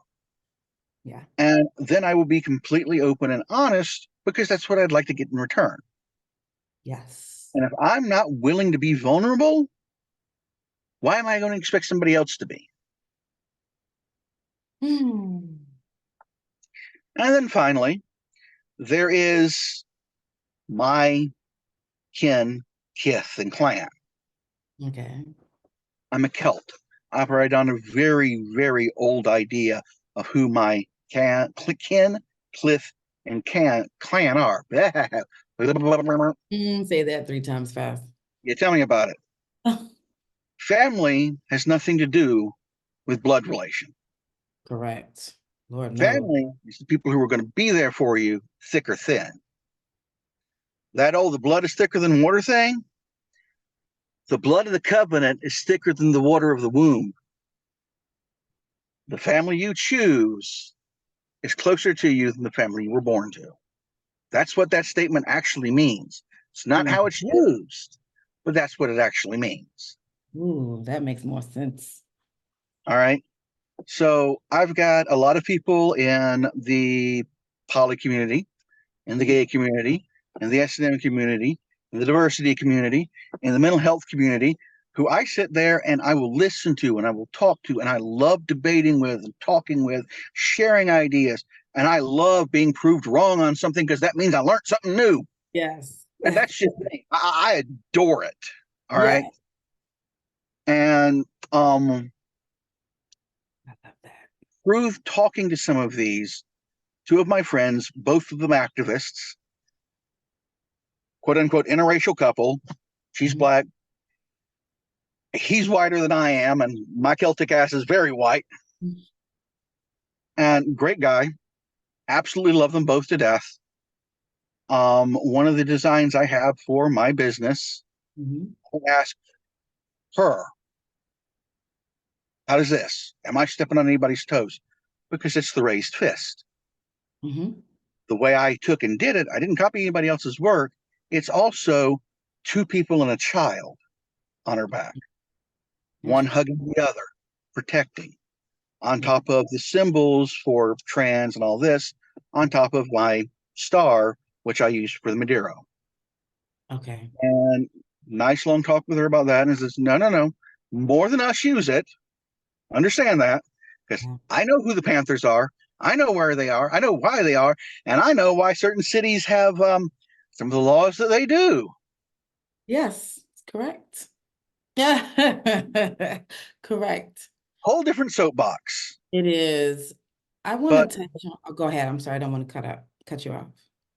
yeah. And then I will be completely open and honest, because that's what I'd like to get in return. Yes. And if I'm not willing to be vulnerable, why am I going to expect somebody else to be? Mm, And then finally, there is my kin, kith, and clan. okay. I'm a Celt. I operate on a very, very old idea of who my kin, cliff, and clan are. Say that 3 times fast. You tell me about it. Family has nothing to do with blood relation. Correct. Lord knows. Family is the people who are going to be there for you, thick or thin. That the blood is thicker than water thing, the blood of the covenant is thicker than the water of the womb. The family you choose is closer to you than the family you were born to. That's what that statement actually means. It's not Mm. how it's used, but that's what it actually means. Ooh, that makes more sense. All right. So I've got a lot of people in the poly community, in the gay community, in the S&M community, in the diversity community, in the mental health community, who I sit there and I will listen to and I will talk to, and I love debating with and talking with, sharing ideas. And I love being proved wrong on something, because that means I learned something new. Yes. And that's just me. I adore it. All Yeah. right. And I love that. through talking to some of these, two of my friends, both of them activists, quote unquote, interracial couple. She's Mhm. black. He's whiter than I am, and my Celtic ass is very white. And great guy. Absolutely love them both to death. One of the designs I have for my business, Mhm. I asked her, how does this? Am I stepping on anybody's toes? Because it's the raised fist. Mhm. The way I took and did it, I didn't copy anybody else's work. It's also two people and a child on her back, one Interesting. hugging the other, protecting. on top of the symbols for trans and all this, on top of my star, which I use for the Madero. Okay. And nice long talk with her about that. And says, no, no, no, more than us use it. Understand that, because Yeah. I know who the Panthers are. I know where they are. I know why they are. And I know why certain cities have some of the laws that they do. Yes, correct. Yeah, correct. Whole different soapbox. It is. I want But to touch on, oh, go ahead. I'm sorry. I don't want to cut you off.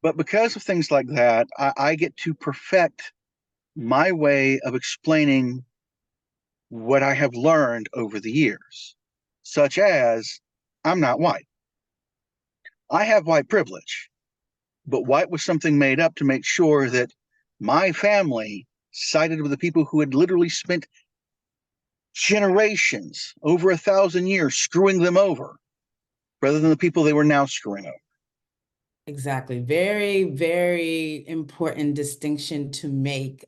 but because of things like that, I get to perfect my way of explaining what I have learned over the years, such as I'm not white. I have white privilege, but white was something made up to make sure that my family sided with the people who had literally spent generations, over 1,000 years, screwing them over, rather than the people they were now screwing over. Exactly. Very, very important distinction to make,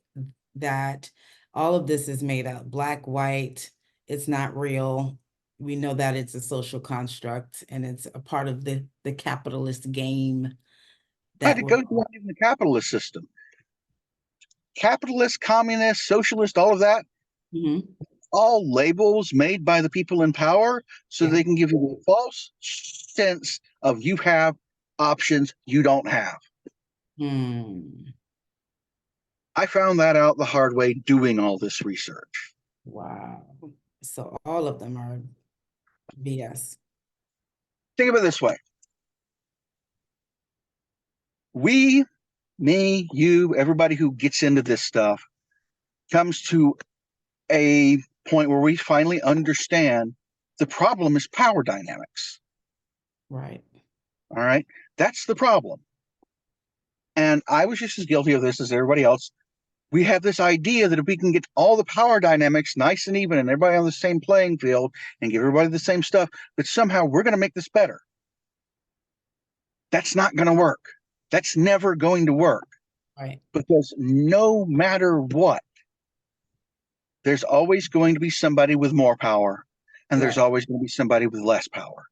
that all of this is made up. Black, white, it's not real. We know that it's a social construct and it's a part of the capitalist game But that it we're goes beyond even the capitalist system. Capitalist, communist, socialist, all of that, Mhm. all labels made by the people in power so Yeah. they can give you a false sense of you have options you don't have. Hmm. I found that out the hard way doing all this research. Wow. So all of them are BS. Think of it this way. We, me, you, everybody who gets into this stuff comes to a point where we finally understand the problem is power dynamics. Right. All right. That's the problem. And I was just as guilty of this as everybody else. We have this idea that if we can get all the power dynamics nice and even and everybody on the same playing field and give everybody the same stuff, that somehow we're going to make this better. That's not going to work. That's never going to work, Right. because no matter what, there's always going to be somebody with more power and there's Right. always going to be somebody with less power.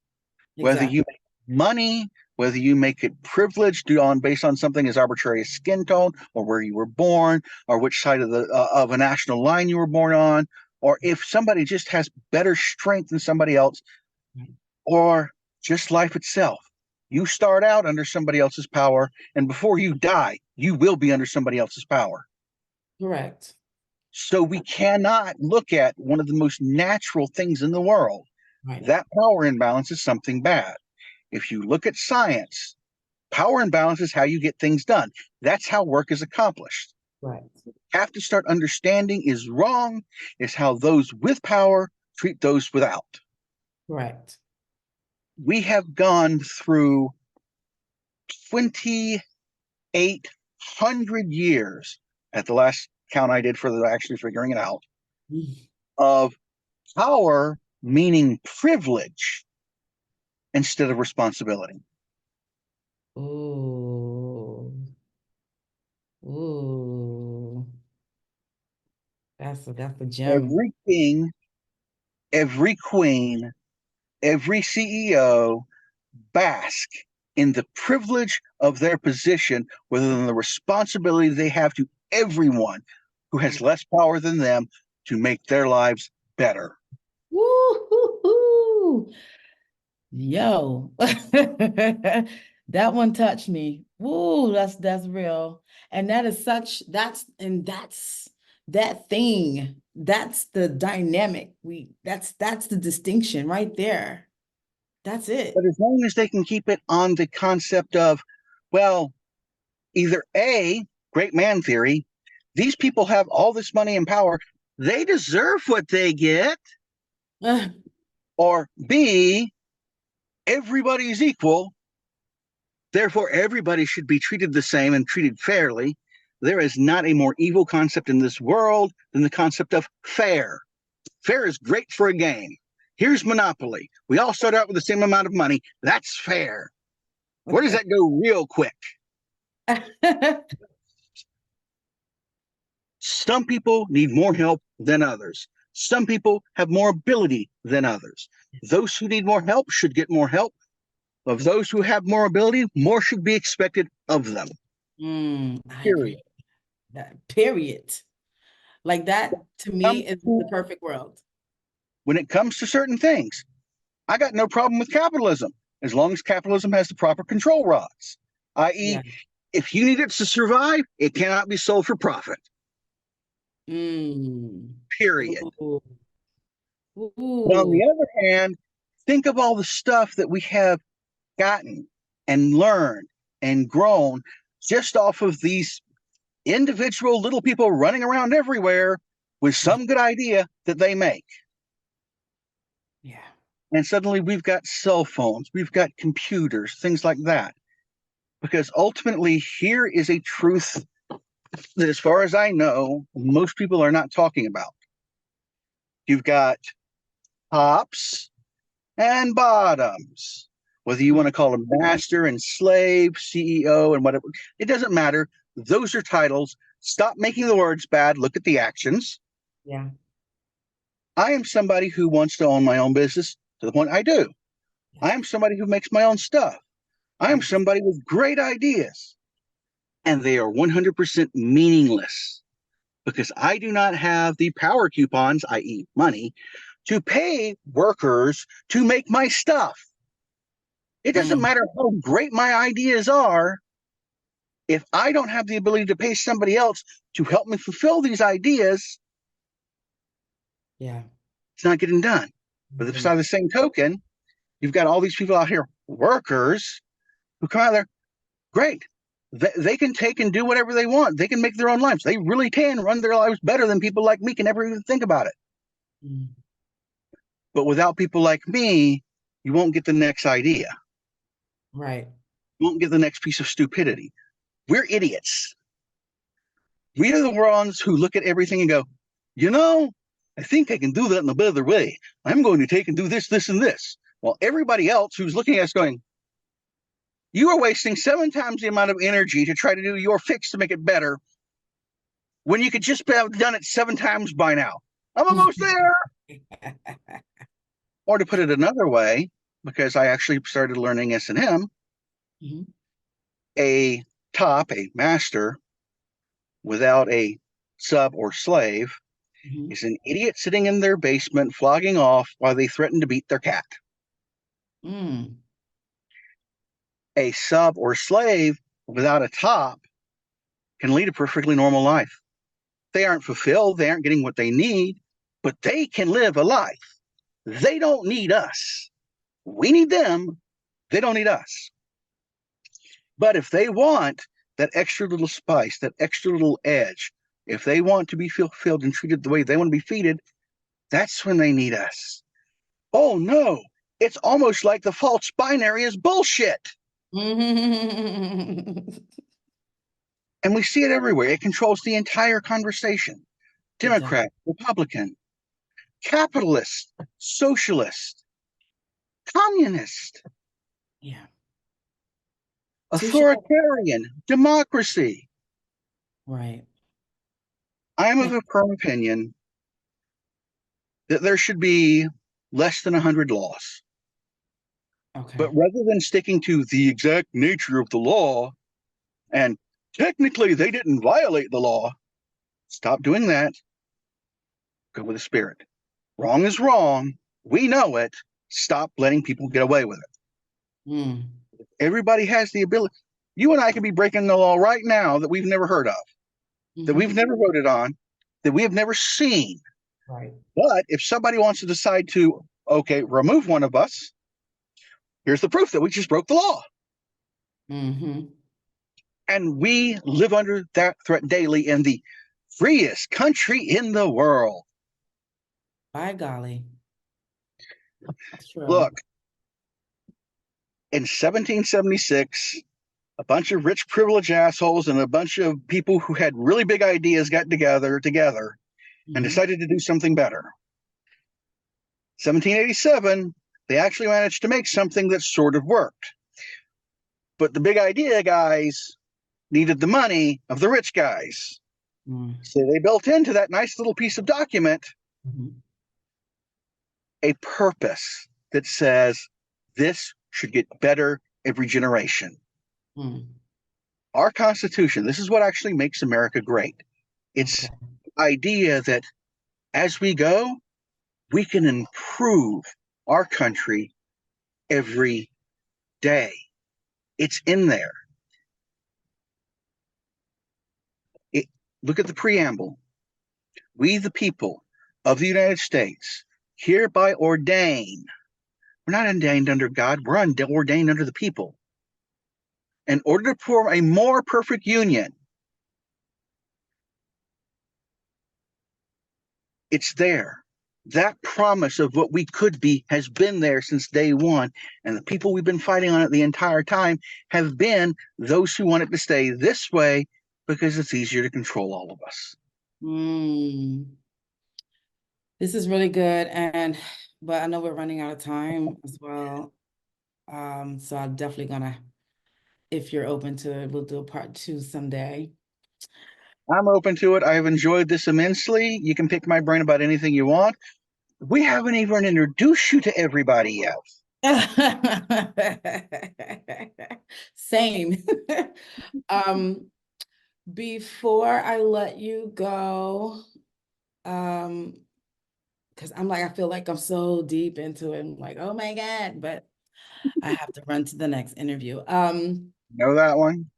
Whether Exactly. you make money, whether you make it privileged based on something as arbitrary as skin tone or where you were born or which side of a national line you were born on, or if somebody just has better strength than somebody else, Right. or just life itself. You start out under somebody else's power, and before you die, you will be under somebody else's power. Correct. So we cannot look at one of the most natural things in the world. Right. That power imbalance is something bad. If you look at science, power imbalance is how you get things done. That's how work is accomplished. Right. Have to start understanding is wrong is how those with power treat those without. Correct. We have gone through 2,800 years at the last count I did for actually figuring it out of power meaning privilege instead of responsibility. Ooh. Ooh. That's a gem. Every king, every queen, every CEO bask in the privilege of their position rather than the responsibility they have to everyone who has less power than them to make their lives better. Woo-hoo-hoo. Yo. That one touched me. Woo, that's real. And that is that's that thing. That's the dynamic. That's the distinction right there. That's it. But as long as they can keep it on the concept of, well, either A, great man theory, these people have all this money and power, they deserve what they get, or B, everybody's equal, therefore everybody should be treated the same and treated fairly. There is not a more evil concept in this world than the concept of fair. Fair is great for a game. Here's Monopoly. We all start out with the same amount of money. That's fair. Where does that go real quick? Some people need more help than others. Some people have more ability than others. Those who need more help should get more help. Of those who have more ability, more should be expected of them. I Period. agree. That period. Like that to me is the perfect world. When it comes to certain things, I got no problem with capitalism as long as capitalism has the proper control rods, i.e., Yeah. if you need it to survive, it cannot be sold for profit. Mm. Period. Ooh. But on Ooh. the other hand, think of all the stuff that we have gotten and learned and grown just off of these individual little people running around everywhere with some good idea that they make. Yeah. And suddenly we've got cell phones, we've got computers, things like that. Because ultimately, here is a truth that, as far as I know, most people are not talking about. You've got tops and bottoms, whether you want to call them master and slave, CEO, and whatever, it doesn't matter. Those are titles. Stop making the words bad. Look at the actions. Yeah. I am somebody who wants to own my own business to the point I do. I am somebody who makes my own stuff. I am Yes. somebody with great ideas, and they are 100% meaningless because I do not have the power coupons, i.e., money, to pay workers to make my stuff. It doesn't matter how great my ideas are. If I don't have the ability to pay somebody else to help me fulfill these ideas, Yeah. it's not getting done. But beside the same token, you've got all these people out here, workers, who come out there, great. They can take and do whatever they want. They can make their own lives. They really can run their lives better than people like me can ever even think about it. Mm. But without people like me, you won't get the next idea. Right. You won't get the next piece of stupidity. We're idiots. We are the ones who look at everything and go, you know, I think I can do that in a better way. I'm going to take and do this, this, and this. While everybody else who's looking at us going, you are wasting 7 times the amount of energy to try to do your fix to make it better when you could just have done it 7 times by now. I'm almost there. Or to put it another way, because I actually started learning S&M, a top, a master, without a sub or slave is an idiot sitting in their basement flogging off while they threaten to beat their cat. Mm. A sub or slave without a top can lead a perfectly normal life. They aren't fulfilled, they aren't getting what they need, but they can live a life. They don't need us. We need them. They don't need us. But if they want that extra little spice, that extra little edge, if they want to be fulfilled and treated the way they want to be treated, that's when they need us. Oh no, it's almost like the false binary is bullshit. And we see it everywhere. It controls the entire conversation. Democrat, Republican, capitalist, socialist, communist, authoritarian, democracy. Right. I am of a firm opinion that there should be less than 100 laws. Okay. But rather than sticking to the exact nature of the law, and technically they didn't violate the law, stop doing that. Go with the spirit. Wrong is wrong. We know it. Stop letting people get away with it. Everybody has the ability. You and I could be breaking the law right now that we've never heard of, that we've never voted on, that we have never seen. Right. But if somebody wants to decide to, okay, remove one of us, here's the proof that we just broke the law. And we live under that threat daily in the freest country in the world. By golly. That's true. Look, in 1776, a bunch of rich, privileged assholes and a bunch of people who had really big ideas got together and decided to do something better. 1787, they actually managed to make something that sort of worked. But the big idea guys needed the money of the rich guys. So they built into that nice little piece of document a purpose that says this should get better every generation. Mm. Our Constitution, this is what actually makes America great. It's Okay. the idea that as we go, we can improve our country every day. It's in there. Look at the preamble. We, the people of the United States, hereby ordain. We're not ordained under God, we're ordained under the people. In order to form a more perfect union, it's there. That promise of what we could be has been there since day one. And the people we've been fighting on it the entire time have been those who want it to stay this way because it's easier to control all of us. Mm. This is really good. But I know we're running out of time as well. So I'm definitely gonna, if you're open to it, we'll do a part 2 someday. I'm open to it. I've enjoyed this immensely. You can pick my brain about anything you want. We haven't even introduced you to everybody yet. Same. Before I let you go, because I feel like I'm so deep into it. I'm like, oh my God, but I have to run to the next interview. Know that one?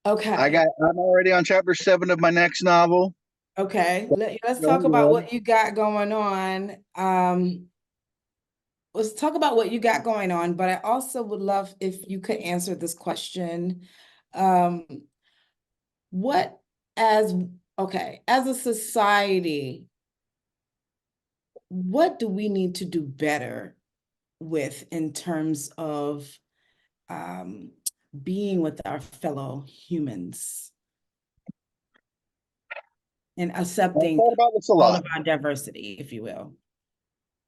Okay. I'm already on chapter 7 of my next novel. Okay. Let's talk about what you got going on. Let's talk about what you got going on, but I also would love if you could answer this question. Um, what as as a society, what do we need to do better with in terms of being with our fellow humans and I've accepting thought about this a all lot. of our diversity, if you will?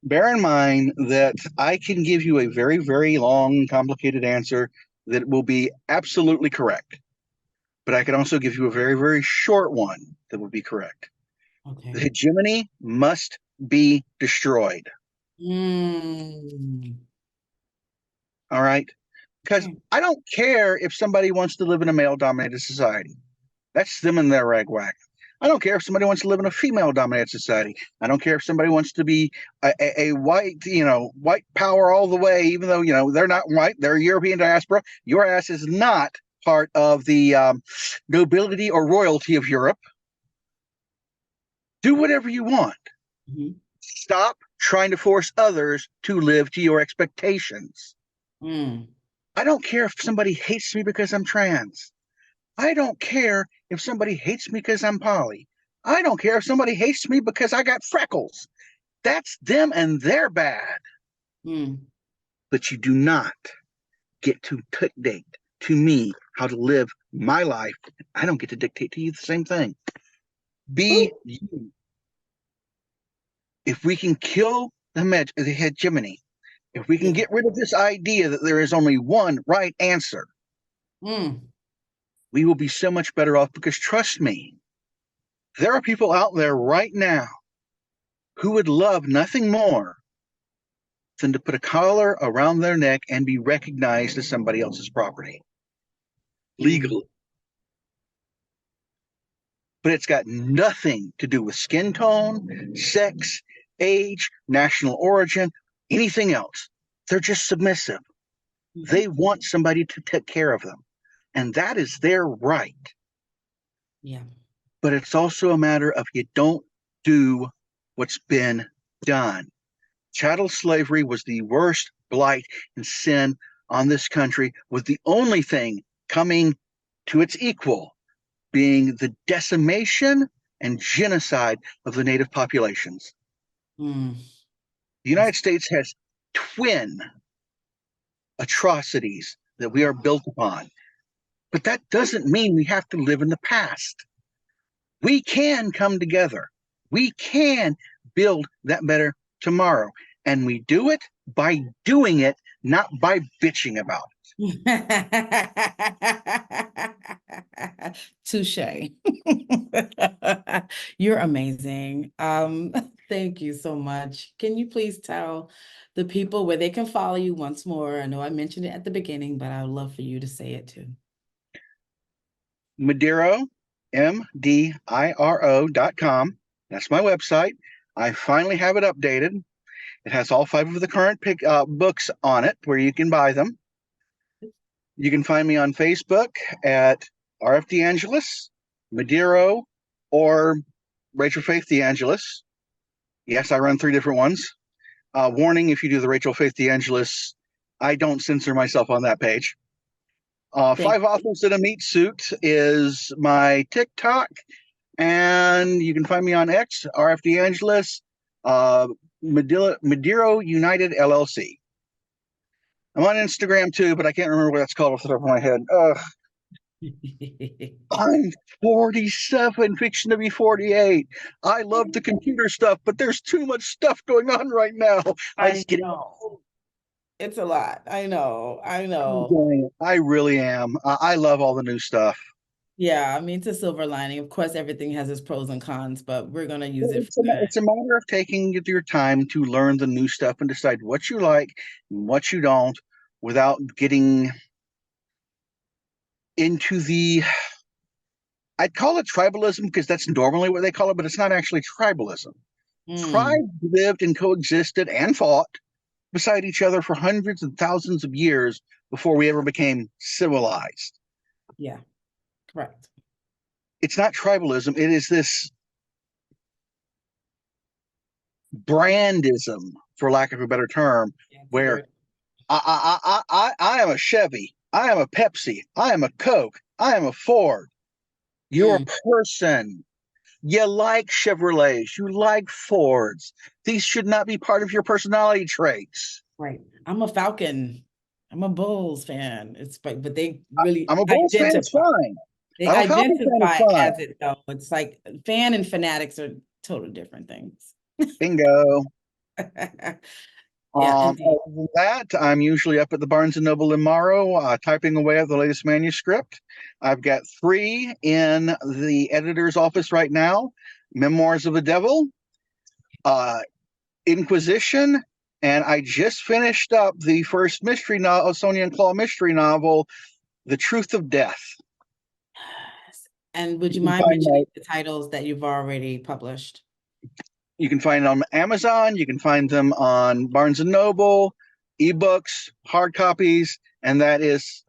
Bear in mind that I can give you a very, very long, complicated answer that will be absolutely correct. But I can also give you a very, very short one that will be correct. Okay. The hegemony must be destroyed. Mm. All right? Because Okay. I don't care if somebody wants to live in a male dominated society. That's them and their ragwagon. I don't care if somebody wants to live in a female dominated society. I don't care if somebody wants to be a white, white power all the way, even though, they're not white, they're European diaspora. Your ass is not part of the nobility or royalty of Europe. Do whatever you want. Mhm. Stop trying to force others to live to your expectations. Mm. I don't care if somebody hates me because I'm trans. I don't care if somebody hates me because I'm poly. I don't care if somebody hates me because I got freckles. That's them and they're bad. Mm. But you do not get to dictate to me how to live my life. I don't get to dictate to you the same thing. Be Ooh. you. If we can kill the hegemony, if we can Yeah. get rid of this idea that there is only one right answer, Mm. we will be so much better off because trust me, there are people out there right now who would love nothing more than to put a collar around their neck and be recognized as somebody else's property Mm. legally. But it's got nothing to do with skin tone, sex, age, national origin, anything else. They're just submissive. Mhm. They want somebody to take care of them. And that is their right. Yeah. But it's also a matter of you don't do what's been done. Chattel slavery was the worst blight and sin on this country, with the only thing coming to its equal being the decimation and genocide of the native populations. Mm. The United States has twin atrocities that we are built upon, but that doesn't mean we have to live in the past. We can come together. We can build that better tomorrow. And we do it by doing it, not by bitching about it. Touche. You're amazing. Thank you so much. Can you please tell the people where they can follow you once more? I know I mentioned it at the beginning, but I would love for you to say it too. Madiro, MDIRO.com. That's my website. I finally have it updated. It has all 5 of the current books on it where you can buy them. You can find me on Facebook at f-deangelis, Madiro, or Rachel Faith DeAngelis. Yes, I run 3 different ones. Warning, if you do the Rachel Faith DeAngelis, I don't censor myself on that page. 5 Authors in a Meat Suit is my TikTok, and you can find me on X, f-deangelis, Madiro United LLC. I'm on Instagram too, but I can't remember what that's called off the top of my head. I'm 47, fixing to be 48. I love the computer stuff, but there's too much stuff going on right now. I know. It's a lot. I know. I know. I really am. I love all the new stuff. Yeah, I mean, it's a silver lining. Of course, everything has its pros and cons, but we're going to use it for good. It's a matter of taking your time to learn the new stuff and decide what you like and what you don't without getting into I'd call it tribalism because that's normally what they call it, but it's not actually tribalism. Tribes lived and coexisted and fought beside each other for hundreds and thousands of years before we ever became civilized. Yeah, correct. It's not tribalism. It is this brandism, for lack of a better term, where I am a Chevy, I am a Pepsi, I am a Coke, I am a Ford. You're a person. You like Chevrolets, you like Fords. These should not be part of your personality traits. Right. I'm a Falcon. I'm a Bulls fan. It's but they really I'm a Bulls fan, it's fine. They I'm a Falcons fan, identify it's fine. as it though. It's like fan and fanatics are totally different things. Bingo. Yeah, Other than that, I'm usually up at the Barnes & Noble in Morrow, typing away at the latest manuscript. I've got 3 in the editor's office right now. Memoirs of the Devil, Inquisition, and I just finished up the first mystery novel, Sonia and Claw mystery novel, The Truth of Death. And would you mind mentioning the titles that you've already published? You can find them on Amazon. You can find them on Barnes & Noble, ebooks, hard copies, and that is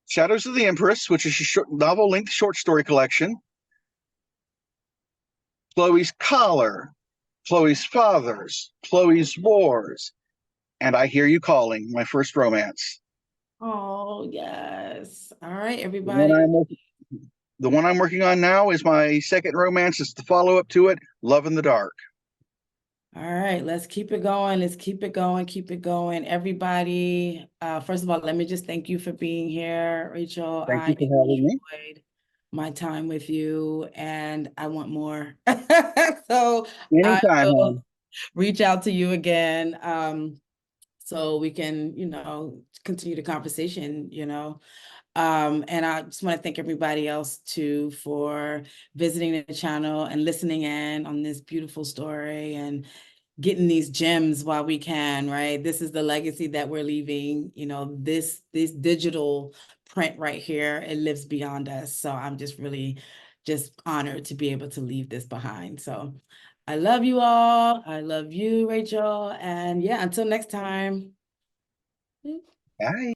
Shadows of the Empress, which is a short, novel-length short story collection, Chloe's Collar, Chloe's Fathers, Chloe's Wars, and I Hear You Calling, my first romance. Oh, yes. All right, everybody. The one I'm working on now is my second romance. It's the follow-up to it, Love in the Dark. All right, let's keep it going. Let's keep it going. Keep it going. Everybody, first of all, let me just thank you for being here, Rachel. Thank you for having me. Enjoyed my time with you, and I want more. So anytime, I will reach out to you again, so we can, continue the conversation, and I just want to thank everybody else too for visiting the channel and listening in on this beautiful story and getting these gems while we can, right? This is the legacy that we're leaving, this digital print right here, it lives beyond us. So I'm just really honored to be able to leave this behind. So I love you all. I love you, Rachel. And yeah, until next time. Bye.